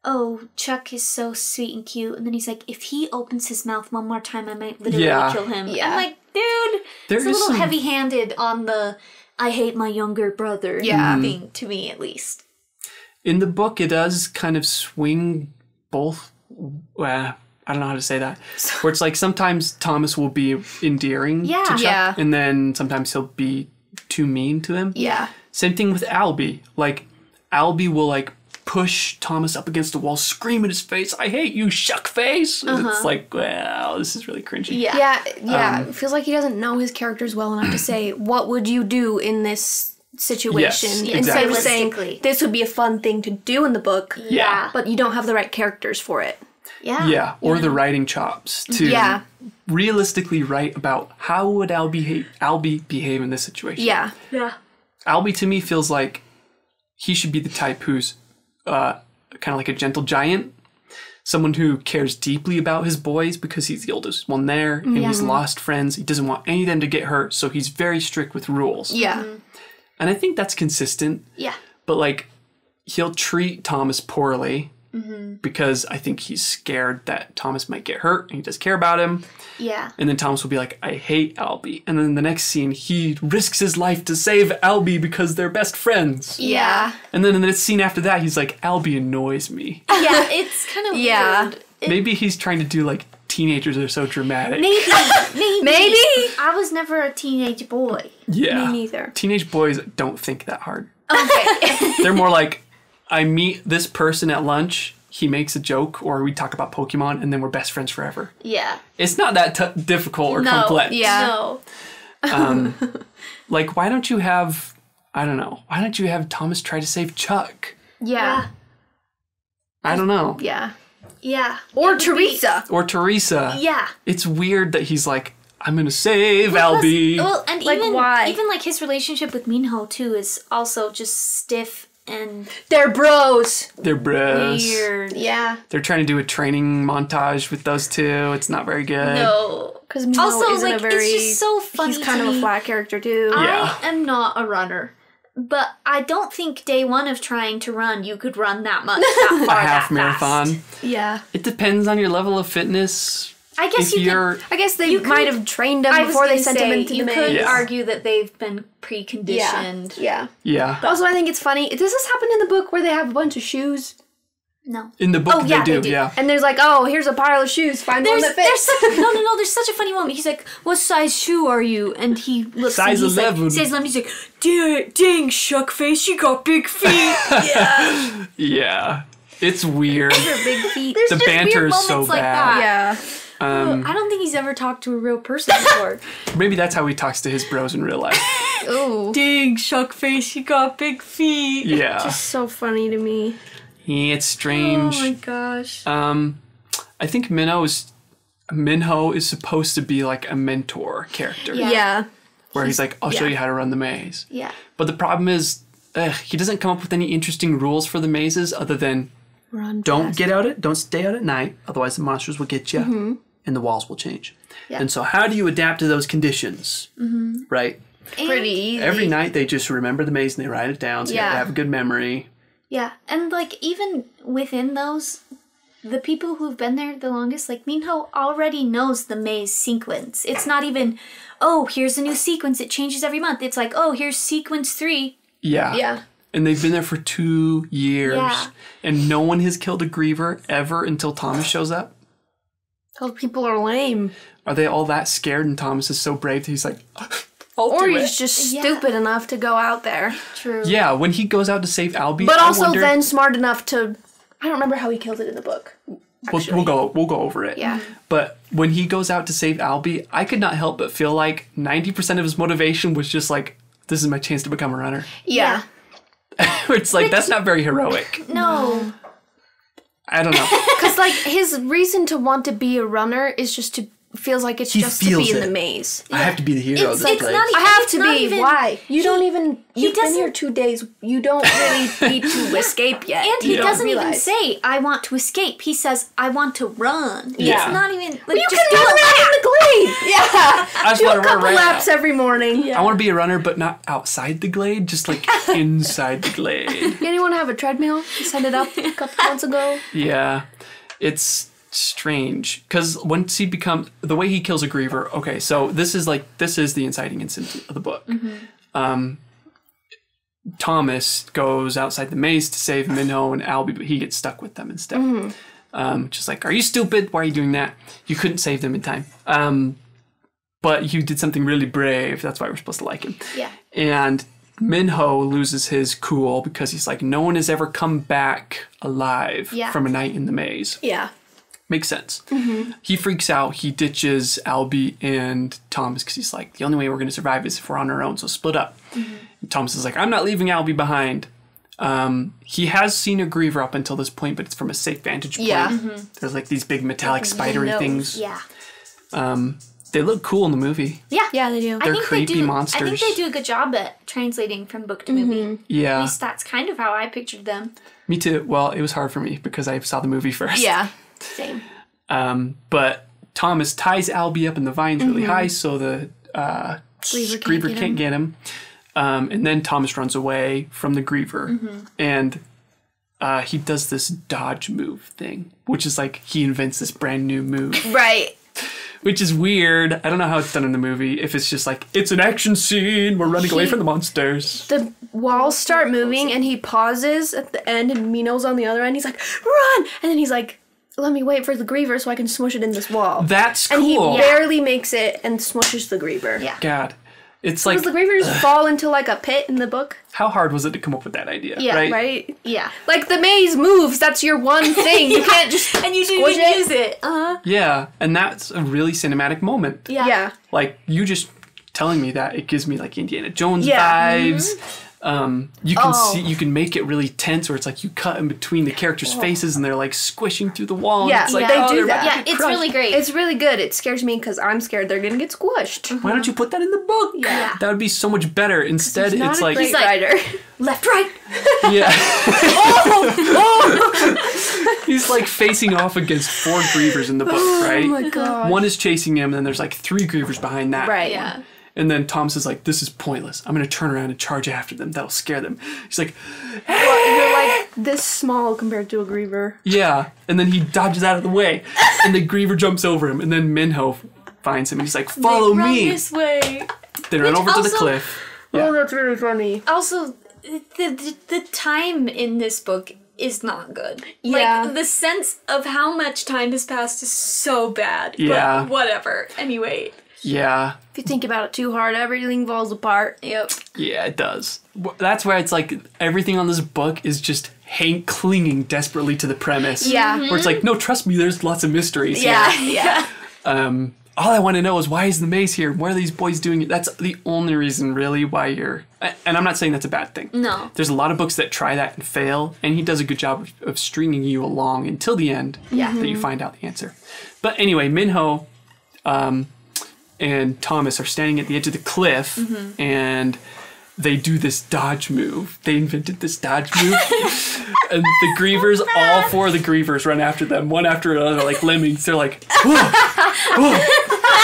oh, Chuck is so sweet and cute. And then he's like, if he opens his mouth one more time, I might literally kill him. Yeah. I'm like, dude, it's a little heavy-handed on the I hate my younger brother thing, to me at least. In the book, it does kind of swing both. I don't know how to say that. Where it's like sometimes Thomas will be endearing to Chuck, Yeah. and then sometimes he'll be too mean to him. Yeah. Same thing with Albie. Like, Albie will like push Thomas up against the wall, scream in his face, "I hate you, shuck face!" And it's like, wow, this is really cringy. Yeah. It feels like he doesn't know his characters well enough to say, what would you do in this situation. Yes, Instead of exactly. saying, Realistically. this would be a fun thing to do in the book, Yeah. but you don't have the right characters for it. Yeah. Yeah, or the writing chops to Yeah. realistically write about how would Albie behave in this situation. Yeah. Yeah. Albie to me feels like he should be the type who's kind of like a gentle giant, someone who cares deeply about his boys because he's the oldest one there and he's lost friends. He doesn't want any of them to get hurt, so he's very strict with rules. Yeah. And I think that's consistent. Yeah. But like, he'll treat Thomas poorly because I think he's scared that Thomas might get hurt and he does care about him. Yeah. And then Thomas will be like, I hate Albie. And then the next scene, he risks his life to save Albie because they're best friends. Yeah. And then in the scene after that, he's like, Albie annoys me. Yeah, it's kind of Yeah. weird. Maybe he's trying to do like teenagers are so dramatic. Maybe. Maybe. I was never a teenage boy. Yeah. Me neither. Teenage boys don't think that hard. Okay. They're more like, I meet this person at lunch, he makes a joke, or we talk about Pokemon, and then we're best friends forever. Yeah. It's not that difficult or complex. Yeah. No. Like, why don't you have, I don't know, why don't you have Thomas try to save Chuck? Yeah. I don't know. Yeah. Yeah. Or It would be- Teresa. Or Teresa. Yeah. It's weird that he's like, I'm gonna save Albie. Well, and Like, even why? even like his relationship with Minho too is also just stiff and They're bros. They're bros. weird. Yeah. They're trying to do a training montage with those two. It's not very good. No. Because Also, isn't like, a very. it's just so funny. He's kind to of me. a flat character too. Yeah. I am not a runner, but I don't think day one of trying to run you could run that much, that A far, half that marathon. fast. Yeah. It depends on your level of fitness. I guess If you you're could. I guess they You could- might have trained him I was before they gonna sent him say, into you the could maze. Yeah. argue that they've been preconditioned. Yeah. Yeah. Also, I think it's funny. Does this happen in the book where they have a bunch of shoes? No. In the book, Oh, yeah, they they do. do. Yeah. And there's like, oh, here's a pile of shoes. Find one that There's fits. such no. There's such a funny moment. He's like, "What size shoe are you?" And he looks. Size and he's 11. Like, says 11. He's like, "Dang, shuck face, you got big feet." Yeah. Yeah. It's weird. They're big feet. There's The just banter weird is so moments like bad. that. Yeah. I don't think he's ever talked to a real person before. Maybe that's how he talks to his bros in real life. Ooh. Dang, shuck face, you got big feet. Yeah. So funny to me. Yeah, it's strange. Oh my gosh. I think Minho is supposed to be like a mentor character. Yeah. Yeah. Where he's like, I'll show yeah. you how to run the maze. Yeah. But the problem is, he doesn't come up with any interesting rules for the mazes other than Run don't stay out at night, otherwise the monsters will get you and the walls will change. Yeah. And so how do you adapt to those conditions? Right? pretty easy. Every night they just remember the maze and they write it down so you have to Yeah. have a good memory. Yeah, and like even within those, the people who've been there the longest, like Minho already knows the maze sequence. It's not even, oh, here's a new sequence, it changes every month. It's like, oh, here's sequence 3. Yeah. Yeah. And they've been there for 2 years. Yeah. And no one has killed a griever ever until Thomas shows up. Those people are lame. Are they all that scared and Thomas is so brave that he's like, I'll Or do he's it. just Yeah. stupid enough to go out there. True. Yeah, when he goes out to save Albie, But I also wonder, then smart enough to... I don't remember how he kills it in the book. we'll go over it. Yeah. But when he goes out to save Albie, I could not help but feel like 90% of his motivation was just like, this is my chance to become a runner. Yeah. It's like, that's not very heroic. No. I don't know. Because, like, his reason to want to be a runner is just to... Feels like it's He just to feels be in it. the maze. I have to be the hero of this It's place. not I have It's to not be. even- Why? You don't even... You've been doesn't- here 2 days. You don't really need to escape yet. And he Yeah. doesn't even Realize. say, I want to escape. He says, I want to run. Yeah. It's not even, like, You just can do run a around lap. in the glade. Yeah. I just Do want a to run couple right laps now. every morning. I want to be a runner, but not outside the glade, just like inside the glade. Did anyone have a treadmill? Set it up a couple months ago. Yeah, it's strange because once he becomes the way he kills a griever. Okay, so this is the inciting incident of the book. Thomas goes outside the maze to save Minho and Albie, but he gets stuck with them instead. Just like, are you stupid? Why are you doing that? You couldn't save them in time. But you did something really brave. That's why we're supposed to like him. Yeah. And Minho loses his cool because he's like, no one has ever come back alive Yeah. from a night in the maze. Yeah. Makes sense. He freaks out. He ditches Albie and Thomas because he's like, the only way we're going to survive is if we're on our own, so split up. Thomas is like, I'm not leaving Albie behind. He has seen a griever up until this point, but it's from a safe vantage point. Yeah. There's like these big metallic spidery things. Yeah. They look cool in the movie. Yeah. Yeah, they do. They're creepy monsters. I think they do a good job at translating from book to movie. At Yeah, least that's kind of how I pictured them. me too. Well, it was hard for me because I saw the movie first. Yeah. Same. But Thomas ties Albie up in the vines really high so the Griever can't get him. And then Thomas runs away from the griever. And he does this dodge move thing, which is like he invents this brand new move. Right. Which is weird. I don't know how it's done in the movie. If it's just like, it's an action scene, we're running away from the monsters. The walls start moving and he pauses at the end and Mino's on the other end. He's like, run! And then he's like, let me wait for the griever so I can smush it in this wall. That's cool. And he barely makes it and smushes the griever. Yeah. God. It's So like, does the griever just fall into like a pit in the book? how hard was it to come up with that idea? Yeah, right? Right? Yeah. Like the maze moves, that's your one thing. You can't just And you squish didn't it. use it. Uh-huh. Yeah. And that's a really cinematic moment. Yeah. Like, you just telling me that, it gives me like Indiana Jones Yeah. vibes. You can see, you can make it really tense where it's like you cut in between the characters' faces and they're like squishing through the wall. Yeah, and it's like, they oh, do they're that. about to Yeah, get it's crushed. really great. It's really good. It scares me because I'm scared they're gonna get squished. Why don't you put that in the book? Yeah. That would be so much better. Instead, He's not it's a like, great He's like- writer. Left, right. yeah. He's like facing off against 4 grievers in the book, right? Oh my god. One is chasing him, and then there's like 3 grievers behind that. Right. Yeah. And then Thomas is like, this is pointless. I'm going to turn around and charge after them. That'll scare them. He's like, You're like this small compared to a griever. yeah. And then he dodges out of the way. And the griever jumps over him. And then Minho finds him. And he's like, follow Run me. this way. They run over to the also- cliff. Yeah. Oh, that's really funny. Also, the time in this book is not good. Yeah. Like, the sense of how much time has passed is so bad. Yeah. But whatever. Anyway. Yeah. If you think about it too hard, everything falls apart. Yep. Yeah, it does. That's why it's like everything on this book is just Hank clinging desperately to the premise. Yeah. Where it's like, no, trust me, there's lots of mysteries Yeah, here. yeah. All I want to know is why is the maze here? Why are these boys doing it? That's the only reason, really, why you're... And I'm not saying that's a bad thing. No. There's a lot of books that try that and fail, and he does a good job of stringing you along until the end that you find out the answer. But anyway, Minho and Thomas are standing at the edge of the cliff, and they do this dodge move. They invented this dodge move. And the grievers, all 4 of the grievers run after them, one after another, like lemmings. They're like, whoa, whoa,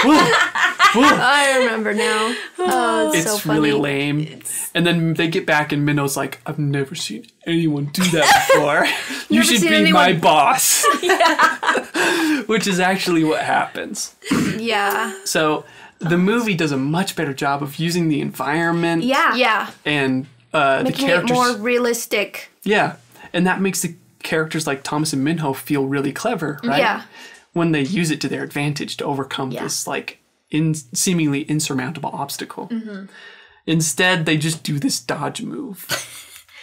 whoa, whoa. I remember now. Oh, it's so It's funny. really lame. And then they get back and Minno's like, I've never seen anyone do that before. You should seen be my anyone- boss. Which is actually what happens. Yeah. So the movie does a much better job of using the environment Yeah. Yeah. and the Making characters. it more realistic. Yeah. And that makes the characters like Thomas and Minho feel really clever, right? Yeah. When they use it to their advantage to overcome this like seemingly insurmountable obstacle. Instead, they just do this dodge move.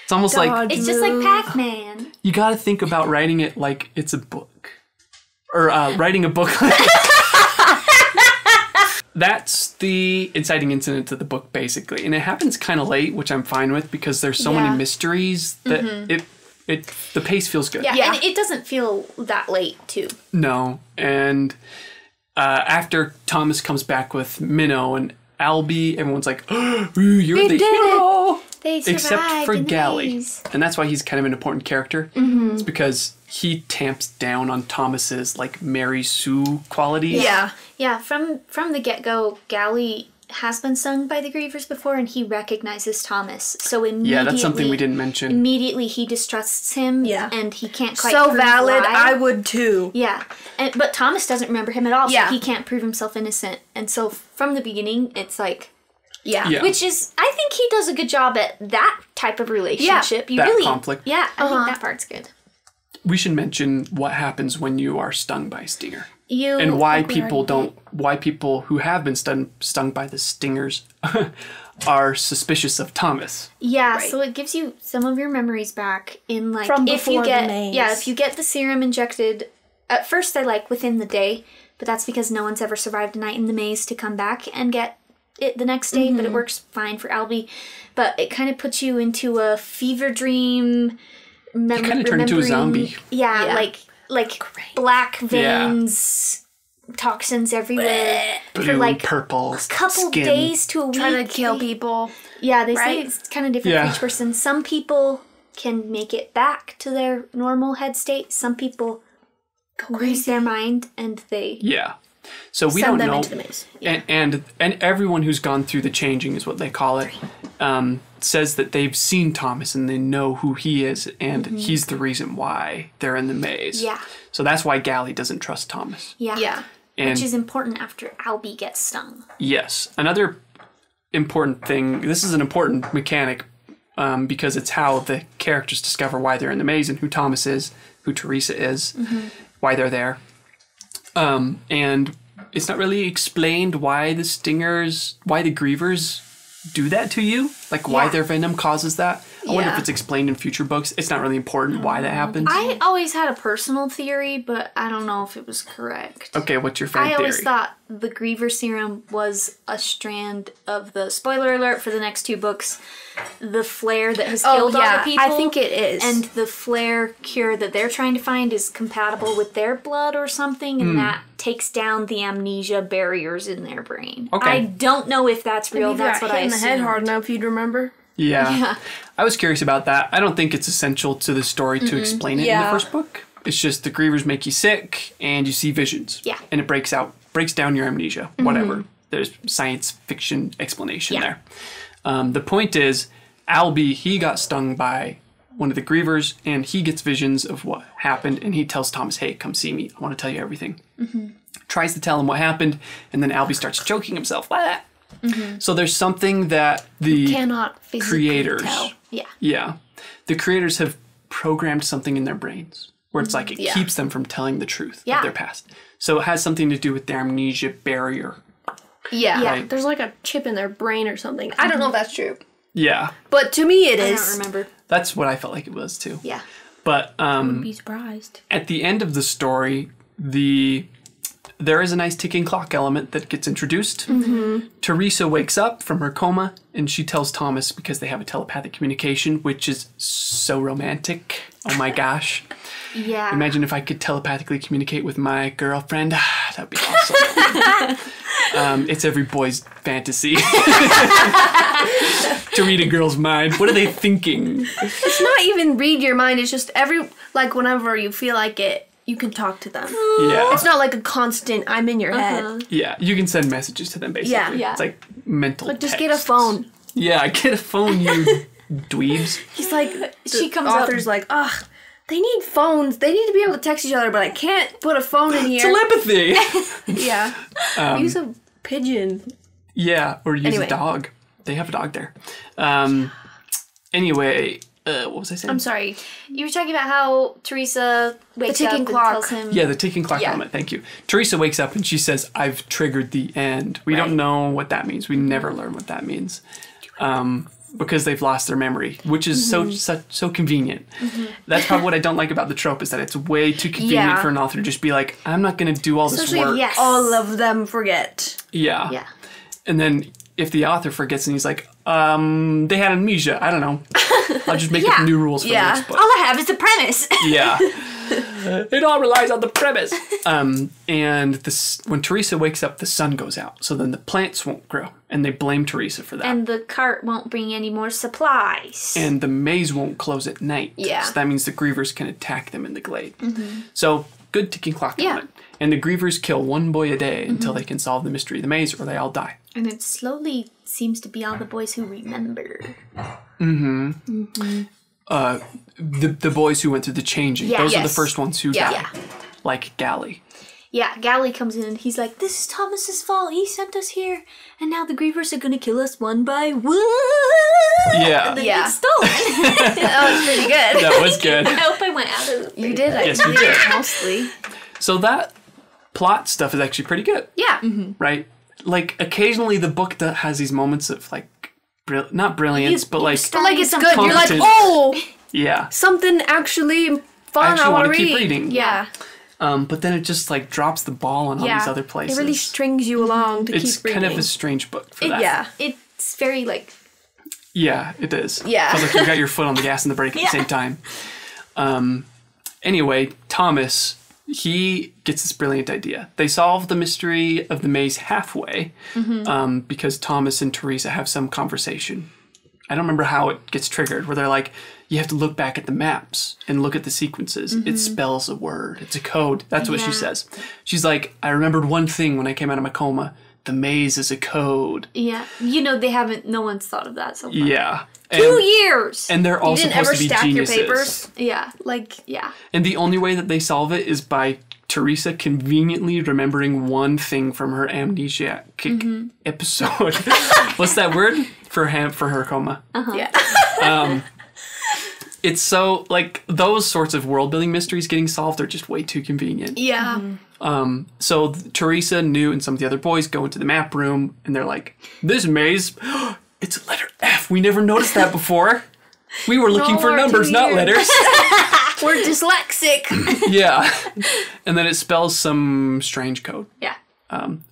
It's almost like Dodge It's just like move. Pac-Man. you got to think about writing it like it's a book, or writing a book. That's the inciting incident to the book, basically, and it happens kind of late, which I'm fine with because there's so many mysteries that the pace feels good. Yeah. Yeah. And it doesn't feel that late, too. No, and after Thomas comes back with Minnow and Albie, everyone's like, "Ooh, you're the did it." hero!" They Except survived for in the Gally, maze. and that's why he's kind of an important character. It's because he tamps down on Thomas's like Mary Sue qualities. Yeah. Yeah, from the get-go, Gally has been sung by the Grievers before, and he recognizes Thomas. So immediately, Yeah, that's something we didn't mention. Immediately, he distrusts him. Yeah. And he can't quite. So prove valid. why. I would too. Yeah, but Thomas doesn't remember him at all. Yeah. So he can't prove himself innocent, and so from the beginning, it's like. Yeah. Yeah. Which is, I think he does a good job at that type of relationship. You That really, conflict. Yeah, I think that part's good. We should mention what happens when you are stung by a stinger. You And why think we already people who have been stung by the stingers are suspicious of Thomas. Yeah, Right. so it gives you some of your memories back in like From if you before the get maze. if you get the serum injected at first they're like within the day, but that's because no one's ever survived a night in the maze to come back and get it the next day, but it works fine for Albie. But it kind of puts you into a fever dream. You kind of turn into a zombie. Yeah, like black veins, toxins everywhere. Blue, for like purple, a couple skin. days to a week. Trying to kill people. Yeah, they say it's kind of different for each person. Some people can make it back to their normal head state. Some people lose their mind and they So we send don't them know. into the maze. Yeah. And everyone who's gone through the changing is what they call it. Says that they've seen Thomas and they know who he is, and he's the reason why they're in the maze. Yeah. So that's why Gally doesn't trust Thomas. Yeah. And Which is important after Albie gets stung. yes, another important thing. This is an important mechanic because it's how the characters discover why they're in the maze and who Thomas is, who Teresa is, why they're there. And it's not really explained why the stingers, why the grievers do that to you, like why their venom causes that. I wonder if it's explained in future books. It's not really important why that happens. I always had a personal theory, but I don't know if it was correct. Okay, what's your fan I theory? always thought the Griever serum was a strand of the, spoiler alert for the next 2 books, the flare that has killed all the people. I think it is. And the flare cure that they're trying to find is compatible with their blood or something, and that takes down the amnesia barriers in their brain. Okay. I don't know if that's real. If you That's got what I hit in the head assumed. hard enough, you'd remember. Yeah. I was curious about that. I don't think it's essential to the story to explain it in the Yeah. first book. It's just the grievers make you sick and you see visions. Yeah. And it breaks down your amnesia. Whatever. There's science fiction explanation there. The point is, Albie, he got stung by one of the grievers and he gets visions of what happened and he tells Thomas, hey, come see me. I want to tell you everything. Tries to tell him what happened and then Albie starts choking himself. Blah. So there's something that the Cannot physically creators, tell. the creators have programmed something in their brains where it's like it keeps them from telling the truth of their past. So it has something to do with their amnesia barrier. Yeah. Right. There's like a chip in their brain or something. I don't know if that's true. Yeah, But to me it I is. don't remember. that's what I felt like it was too. Yeah. But Be surprised. at the end of the story, there is a nice ticking clock element that gets introduced. Teresa wakes up from her coma and she tells Thomas, because they have a telepathic communication, which is so romantic. Oh my gosh. Yeah. Imagine if I could telepathically communicate with my girlfriend. That'd be awesome. It's every boy's fantasy. To read a girl's mind. What are they thinking? It's not even read your mind. It's just whenever you feel like it, you can talk to them. Yeah. It's not like a constant, I'm in your head. Yeah. You can send messages to them, basically. Yeah. It's like mental Like, just texts. get a phone. Yeah, get a phone, you dweebs. He's like, She the comes up- author's like, ugh, they need phones. They need to be able to text each other, but I can't put a phone in here. Telepathy! Yeah. Use a pigeon. Yeah, or use Anyway. a dog. They have a dog there. Anyway, what was I saying? I'm sorry. You were talking about how Teresa wakes ticking up clock. and tells him. Yeah, the ticking clock element. Thank you. Teresa wakes up and she says, I've triggered the end. We don't know what that means. We never learn what that means. Because they've lost their memory, which is so convenient. That's probably what I don't like about the trope, is that it's way too convenient Yeah. for an author to just be like, I'm not going to do all this Especially work. if all of them forget. Yeah. Yeah. And then if the author forgets and he's like, they had amnesia. I don't know. I'll just make up new rules for the next book. All I have is the premise. Yeah. It all relies on the premise. And when Teresa wakes up, the sun goes out. So then the plants won't grow. And they blame Teresa for that. And the cart won't bring any more supplies. And the maze won't close at night. Yeah. So that means the grievers can attack them in the glade. So good ticking clock element. And the grievers kill one boy a day until they can solve the mystery of the maze, or they all die. And it slowly seems to be all the boys who remember. The boys who went through the changing. Yeah. Those are the Yes. first ones who Yeah. die. Yeah. Like Gally. Yeah, Gally comes in and he's like, this is Thomas's fault. He sent us here. And now the grievers are going to kill us one by one. Yeah. And then Yeah. it's stolen. That was pretty good. That was good. I hope I went out of the You did, Yes, you I did. mostly. So that plot stuff is actually pretty good. Yeah. Right? Like, occasionally the book has these moments of, like, not brilliance, but like, But like it's good. You're like, Competent. oh, yeah. something actually fun. I actually I want wanna to keep reading. Yeah. But then it just like drops the ball on all these other places. It really strings you along to keep reading. It's kind of a strange book for that. Yeah. It's very like... Yeah, it is. Yeah. Feels like you got your foot on the gas and the brake at the same time. Anyway, Thomas, he gets this brilliant idea. They solve the mystery of the maze halfway because Thomas and Teresa have some conversation. I don't remember how it gets triggered, where they're like, you have to look back at the maps and look at the sequences. It spells a word. It's a code. That's what she says. She's like, I remembered one thing when I came out of my coma. The maze is a code. Yeah. No one's thought of that so far. Yeah. 2 years! And they're all you didn't supposed ever to be stack geniuses. your papers? Yeah. Yeah. And the only way that they solve it is by Teresa conveniently remembering one thing from her amnesiac episode. What's that word? For her coma. Yeah. It's so, like, those sorts of world-building mysteries getting solved are just way too convenient. Yeah. So Teresa, Newt, and some of the other boys go into the map room, and they're like, this maze, it's a letter F. We never noticed that before. We were looking for numbers, not letters. We're dyslexic. Yeah. And then it spells some strange code. Yeah.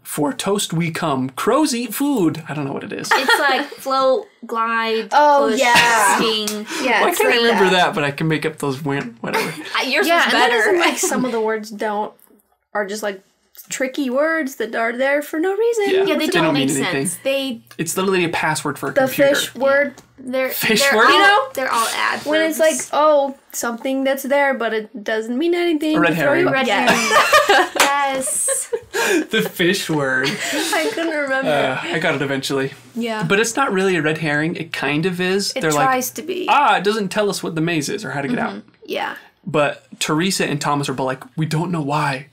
For toast we come, crows eat food. I don't know what it is. It's like float, glide, Oh, push, yeah. sting. Yeah. I it's can't like remember that, but I can make up those whatever. Yours Yeah, was and better. then like some of the words are just like tricky words that are there for no reason. Yeah. Yeah, they They don't don't make mean anything. sense. It's literally a password for a The computer. fish word, They're Fish they're word? all, You know? they're all adverbs. when it's like, oh, something that's there, but it doesn't mean anything. A red to throw herring. you- red yeah. herring. Yes. The fish word. I couldn't remember. I got it eventually. Yeah. But it's not really a red herring. It kind of is. It They're tries like, to be. it doesn't tell us what the maze is or how to get out. Yeah. But Teresa and Thomas are both like, we don't know why,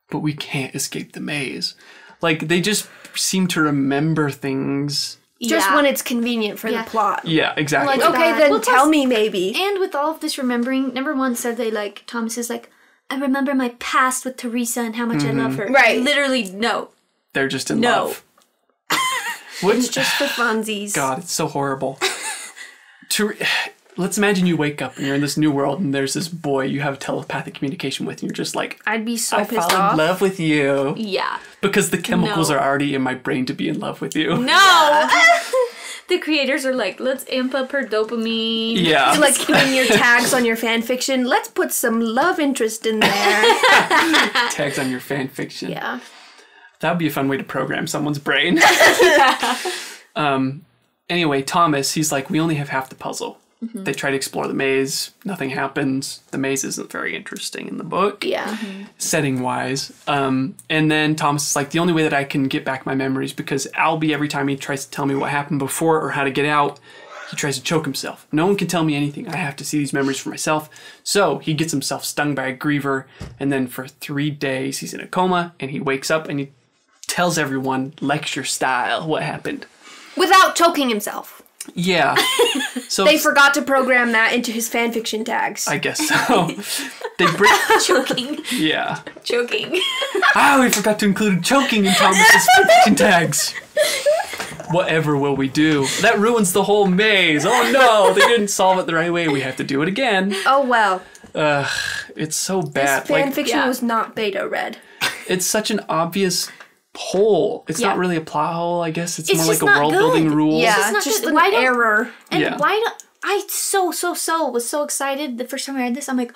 but we can't escape the maze. Like, they just seem to remember things. Just Yeah. when it's convenient for Yeah. the plot. Yeah, exactly. Like, Okay, Bad. then Well, tell plus- me maybe. And with all of this remembering, number one said Thomas is like, I remember my past with Teresa and how much I love her. Right. Literally, no. They're just in No. love. Which, It's just for funsies. God, it's so horrible. Let's imagine you wake up and you're in this new world and there's this boy you have telepathic communication with and you're just like, I'd be so I pissed fall off. in love with you. Yeah. Because the chemicals No. are already in my brain to be in love with you. No! The creators are like, let's amp up her dopamine. Yeah. Like putting your tags on your fan fiction. Let's put some love interest in there. Tags on your fan fiction. Yeah. That would be a fun way to program someone's brain. Anyway, Thomas, he's like, we only have half the puzzle. They try to explore the maze. Nothing happens. The maze isn't very interesting in the book. Yeah. Setting-wise. And then Thomas is like, the only way that I can get back my memories, because Albie, every time he tries to tell me what happened before or how to get out, he tries to choke himself. No one can tell me anything. I have to see these memories for myself. So he gets himself stung by a griever, and then for 3 days he's in a coma, and he wakes up and he tells everyone, lecture style, what happened. Without choking himself. Yeah. So They forgot to program that into his fanfiction tags. I guess so. They bring. Choking. Yeah. Choking. We forgot to include choking in Thomas's fiction tags. Whatever will we do? That ruins the whole maze. Oh no, they didn't solve it the right way. We have to do it again. Oh well. It's so This bad. Like, fanfiction yeah. was not beta read. it's such an obvious hole. It's Yeah. not really a plot hole, I guess. It's It's more like just a not world building good. rule. Yeah, not just good. an Why don't- error. And Yeah. why don't I was so excited the first time I read this. I'm like,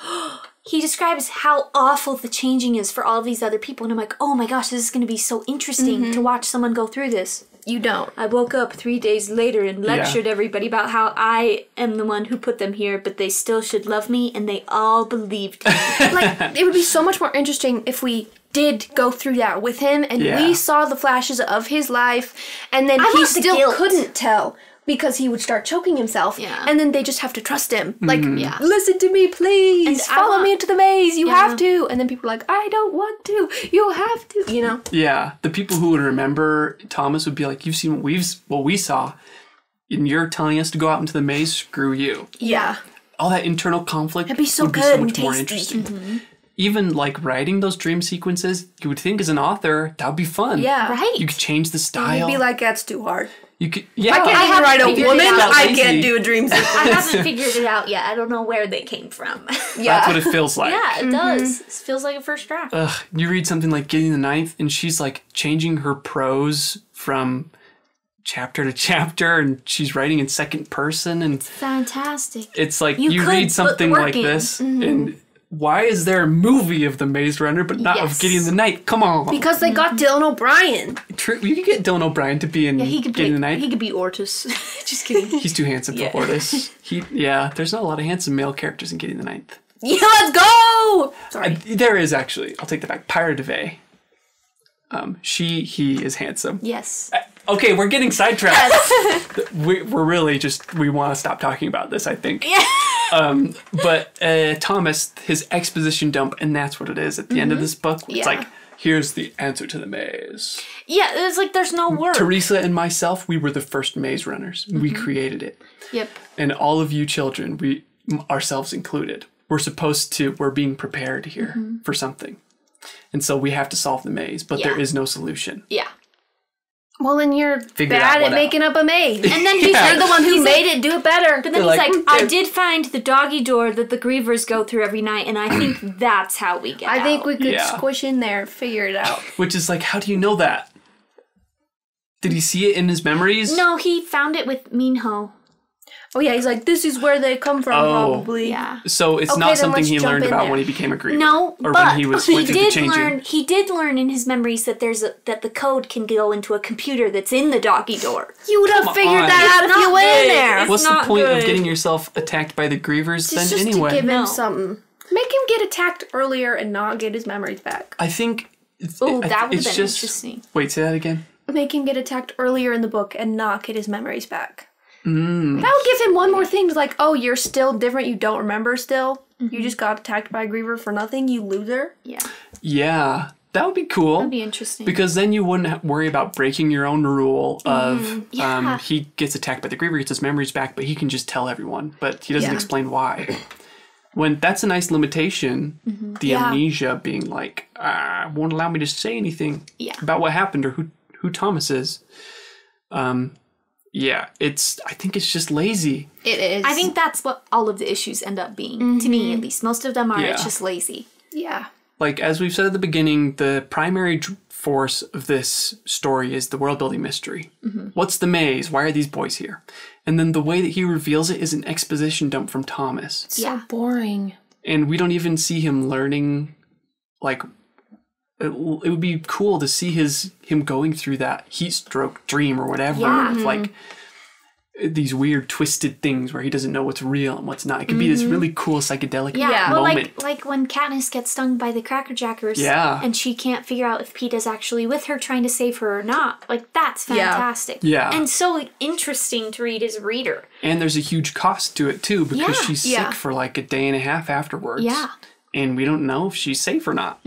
he describes how awful the changing is for all of these other people, and I'm like, oh my gosh, this is going to be so interesting to watch someone go through this. You don't. I woke up 3 days later and lectured everybody about how I am the one who put them here, but they still should love me, and they all believed me. Like, it would be so much more interesting if we did go through that with him and Yeah. we saw the flashes of his life and then I he want the still guilt. couldn't tell because he would start choking himself. Yeah. And then they just have to trust him. Like, Yeah. listen to me, please. And I Follow want- me into the maze. You Yeah. have to. And then people are like, I don't want to. You have to. You know? Yeah, the people who would remember Thomas would be like, "You've seen what we saw, and you're telling us to go out into the maze. Screw you!" Yeah. All that internal conflict That'd be so would be good so and much more tasty. interesting. Even like writing those dream sequences, you would think as an author that would be fun. Yeah. Right? You could change the You'd style. be like, that's too hard. You could, yeah. I can't even write a figured it woman. out. I Lazy. can't do a dream sequence. I haven't figured it out yet. I don't know where they came from. That's what it feels like. Yeah, it does. It feels like a first draft. Ugh, you read something like Getting the Ninth, and she's like changing her prose from chapter to chapter, and she's writing in second person, and Fantastic. it's like You you could read put something work like in. this, and why is there a movie of the Maze Runner but not of Yes. Getting the Ninth? Come on, Because they got Dylan O'Brien. You could get Dylan O'Brien to be in He could Getting be. the Ninth. He could be Ortis. Just kidding. He's too handsome for Hortus. There's not a lot of handsome male characters in Getting the Ninth. Yeah, let's go! Sorry. There is actually. I'll take that back. Pyra DeVey. He is handsome. Yes. Okay, we're getting sidetracked. We're really we want to stop talking about this, I think. Yeah. But Thomas, his exposition dump, and that's what it is at the end of this book. It's Yeah. like, here's the answer to the maze. Yeah, it's like there's no word. Teresa and myself, we were the first maze runners. We created it. Yep. And all of you children, ourselves included, we're being prepared here for something. And so we have to solve the maze, but there is no solution. Yeah. Well, then you're Figure bad out what at making up a maze. And then he's You're the one who made it. Do it better. But then They're he's like, like, I did find the doggy door that the grievers go through every night, and I think that's how we get I think out. we could Yeah. squish in there, figure it out. Which is like, how do you know that? Did he see it in his memories? No, he found it with Minho. Oh yeah, he's like, this is where they come from, probably. Yeah. So it's Okay, not then something let's he jump learned in about there. when he became a griever. No, or but when he was he went through the did changing. learn. He did learn in his memories that that the code can go into a computer that's in the doggy door. You would have Come figured on. that out if It's you not went in good. there. It's What's the not point of good. getting yourself attacked by the grievers then Just anyway? to give No. him something. Make him get attacked earlier and not get his memories back. I think Oh, that would have it's been just, interesting. Wait, say that again. Make him get attacked earlier in the book and not get his memories back. That would give him one more thing to like, oh, you're still different, you don't remember still. You just got attacked by a griever for nothing, you loser. Yeah, Yeah, that would be cool. that'd be interesting. Because then you wouldn't worry about breaking your own rule of Yeah. he gets attacked by the griever, gets his memories back, but he can just tell everyone, but he doesn't Yeah. explain why. When that's a nice limitation, the Yeah. amnesia being like, won't allow me to say anything about what happened or who Thomas is. Yeah, I think it's just lazy. It is. I think that's what all of the issues end up being, to me at least. Most of them are. Yeah. It's just lazy. Yeah. Like, as we've said at the beginning, the primary force of this story is the world-building mystery. What's the maze? Why are these boys here? And then the way that he reveals it is an exposition dump from Thomas. So boring. And we don't even see him learning, like, it would be cool to see him going through that heat stroke dream or whatever. Yeah. Of, like, these weird twisted things where he doesn't know what's real and what's not. It could be this really cool psychedelic Yeah, well, moment. like when Katniss gets stung by the Cracker Jackers, Yeah. and she can't figure out if Peeta's actually with her trying to save her or not. Like, that's Yeah. fantastic. Yeah. And so interesting to read as a reader. And there's a huge cost to it too because Yeah. she's Yeah. sick for like a day and a half afterwards. Yeah. And we don't know if she's safe or not.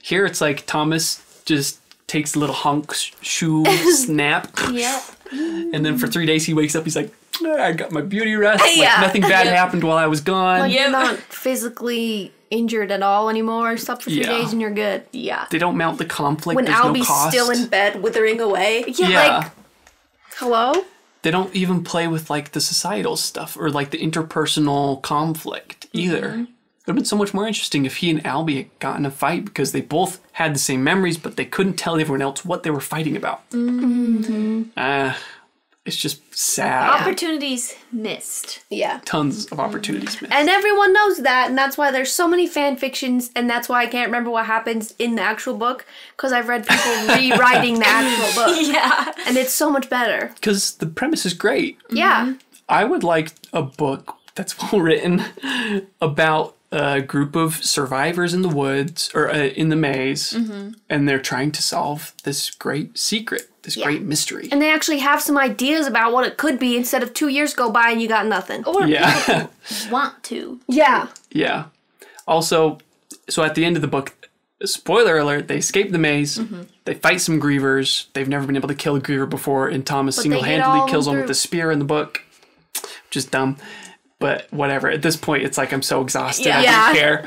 Here it's like Thomas just takes a little hunk shoe snap. Yep. And then for 3 days he wakes up, he's like, I got my beauty rest. Like Yeah. nothing bad happened while I was gone. Like you're not physically injured at all anymore. Slept for 3 Yeah. days and you're good. Yeah. They don't mount the conflict. When There's Albie's no cost. still in bed withering away. Yeah. Like, hello? They don't even play with like the societal stuff or like the interpersonal conflict either. It would have been so much more interesting if he and Albie had gotten a fight because they both had the same memories, but they couldn't tell everyone else what they were fighting about. It's just sad. Opportunities missed. Yeah. Tons of opportunities missed. And everyone knows that, and that's why there's so many fan fictions, and that's why I can't remember what happens in the actual book, because I've read people rewriting the actual book. Yeah. And it's so much better. Because the premise is great. Yeah. I would like a book that's well written about a group of survivors in the woods or in the maze, and they're trying to solve this great secret, this great mystery. And they actually have some ideas about what it could be instead of 2 years go by and you got nothing. Or Yeah. people want to. Yeah. Yeah. Also, so at the end of the book, spoiler alert, they escape the maze. They fight some grievers. They've never been able to kill a griever before, and Thomas But they get single-handedly all kills one through. with a spear in the book, which is dumb. But whatever. At this point, it's like I'm so exhausted. Yeah. I Yeah. don't care.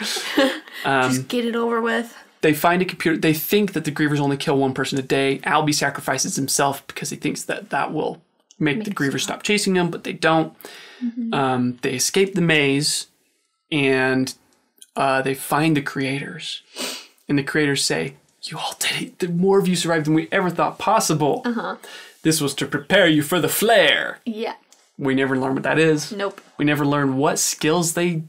Just get it over with. they find a computer. They think that the grievers only kill one person a day. Albie sacrifices himself because he thinks that will make the grievers stop chasing him, but they don't. They escape the maze, and they find the creators. And the creators say, "You all did it. The more of you survived than we ever thought possible. This was to prepare you for the flare." Yeah. We never learn what that is. Nope. We never learn what skills they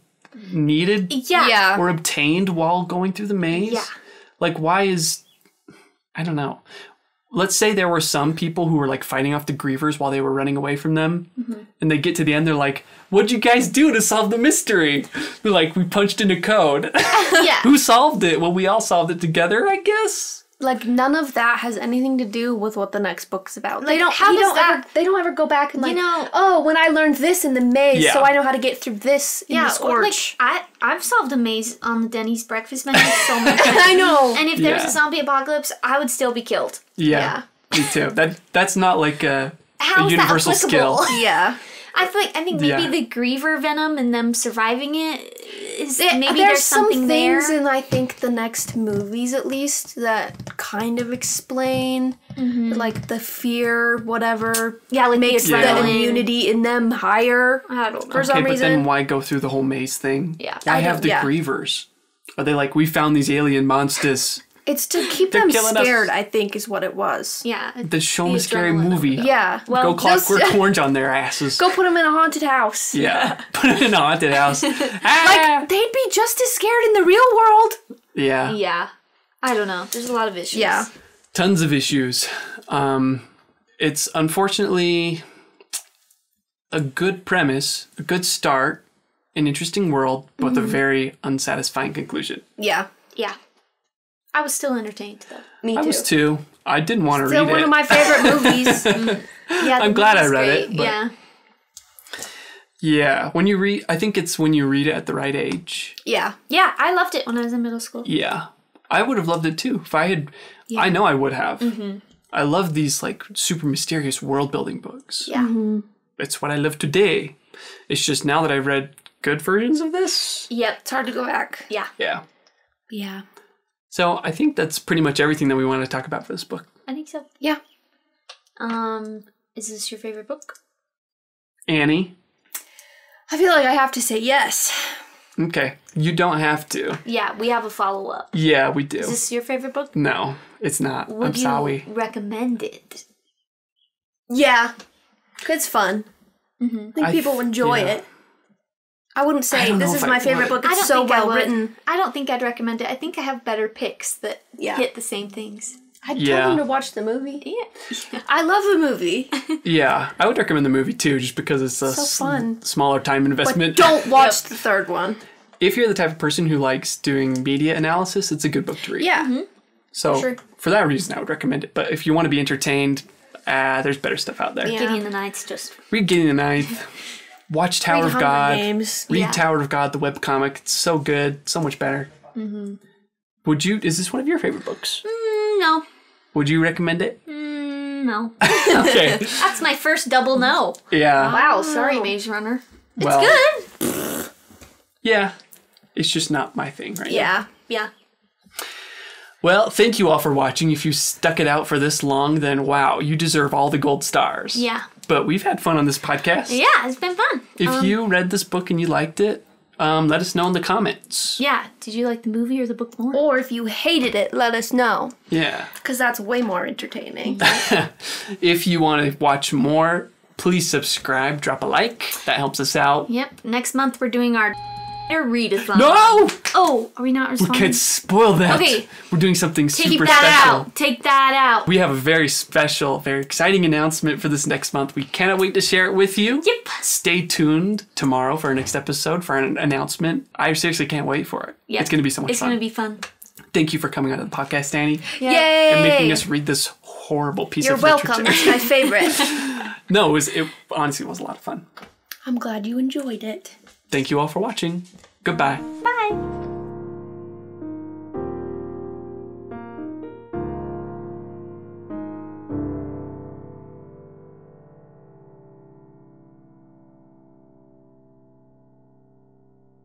needed Yeah. or obtained while going through the maze. Yeah. Like, why is... I don't know. Let's say there were some people who were, like, fighting off the grievers while they were running away from them. And they get to the end, they're like, "What'd you guys do to solve the mystery?" They're like, "We punched in a code." Yeah. Who solved it? Well, we all solved it together, I guess. Like, none of that has anything to do with what the next book's about. Like, They don't. how does that- They don't ever go back and You know- oh, when I learned this in the maze, Yeah. so I know how to get through this in the Or, scorch. like, I've solved a maze on the Denny's breakfast menu so many times. I know. And if there was Yeah. a zombie apocalypse, I would still be killed. Yeah. Me too. That's not like a How is that universal skill. applicable? Yeah. I think maybe Yeah. the griever venom and them surviving it is maybe There's there's something some there. things in, I think, the next movies at least that kind of explain like the fear, whatever. Yeah, like Makes the the adrenaline. immunity in them higher I don't know. for some Okay, but then reason. why go through the whole maze thing? Yeah. Why I have don't- the yeah. grievers? Are they like, "We found these alien monsters"? It's to keep They're them killing us. scared, I think, is what it was. Yeah. The show me The scary adrenaline of movie. it. Yeah. Well, Go Clockwork just- Orange on their asses. Go put them in a haunted house. Yeah. Put them in a haunted house. Ah! Like, they'd be just as scared in the real world. Yeah. Yeah. I don't know. There's a lot of issues. Yeah. Tons of issues. It's unfortunately a good premise, a good start, an interesting world, but a very unsatisfying conclusion. Yeah. Yeah. I was still entertained though. Me too. I was too. I didn't want to Still read one it. of my favorite movies. Yeah, I'm the glad I movie's read great. it, but- Yeah. Yeah, when you read, I think it's when you read it at the right age. Yeah. Yeah, I loved it when I was in middle school. Yeah, I would have loved it too if I had. I know I would have. I love these like super mysterious world building books. Yeah. It's what I live today. It's just now that I've read good versions of this. Yep. It's hard to go back. Yeah. Yeah. Yeah. So I think that's pretty much everything that we want to talk about for this book. I think so. Yeah. Is this your favorite book? Annie. I feel like I have to say yes. Okay, you don't have to. Yeah, we have a follow up. Yeah, we do. Is this your favorite book? No, it's not. Would I'm you sorry. recommend it? Yeah. It's fun. I think people enjoy yeah. it. I wouldn't I say don't this know is if my I favorite would. book. I It's don't so think I well would. written. I don't think I'd recommend it. I think I have better picks that Yeah. hit the same things. I'd Yeah. tell them to watch the movie. Yeah. I love the movie. Yeah, I would recommend the movie too, just because it's a So fun. smaller time But investment. don't watch the third one. If you're the type of person who likes doing media analysis, it's a good book to read. Yeah. So sure. for that reason, I would recommend it. But if you want to be entertained, there's better stuff out there. Yeah. Gideon the Ninth just Read Gideon the Ninth. Watch Tower Read of Hunger God. Games. Read Yeah. Tower of God, the webcomic. It's so good, so much better. Would you? Is this one of your favorite books? no. Would you recommend it? No. Okay. That's my first double no. Yeah. Wow, sorry, Maze Runner. It's Well, good. Yeah. It's just not my thing right now. Yeah. Yeah. Well, thank you all for watching. If you stuck it out for this long, then wow, you deserve all the gold stars. Yeah. But we've had fun on this podcast. Yeah, it's been fun. If you read this book and you liked it, let us know in the comments. Yeah. Did you like the movie or the book more? Or if you hated it, let us know. Yeah. Because that's way more entertaining. If you want to watch more, please subscribe, drop a like. That helps us out. Yep. Next month we're doing our readathon. No! Oh, are we not We responding? can't spoil that. Okay. We're doing something Take super that special. out. Take that out. We have a very special, very exciting announcement for this next month. We cannot wait to share it with you. Yep. Stay tuned tomorrow for our next episode for an announcement. I seriously can't wait for it. Yep. It's going to be so much It's fun. going to be fun. Thank you for coming on to the podcast, Annie, Yeah. Yay! and making us read this horrible piece You're of welcome. literature. It's my favorite. No, it honestly was a lot of fun. I'm glad you enjoyed it. Thank you all for watching. Goodbye. Bye.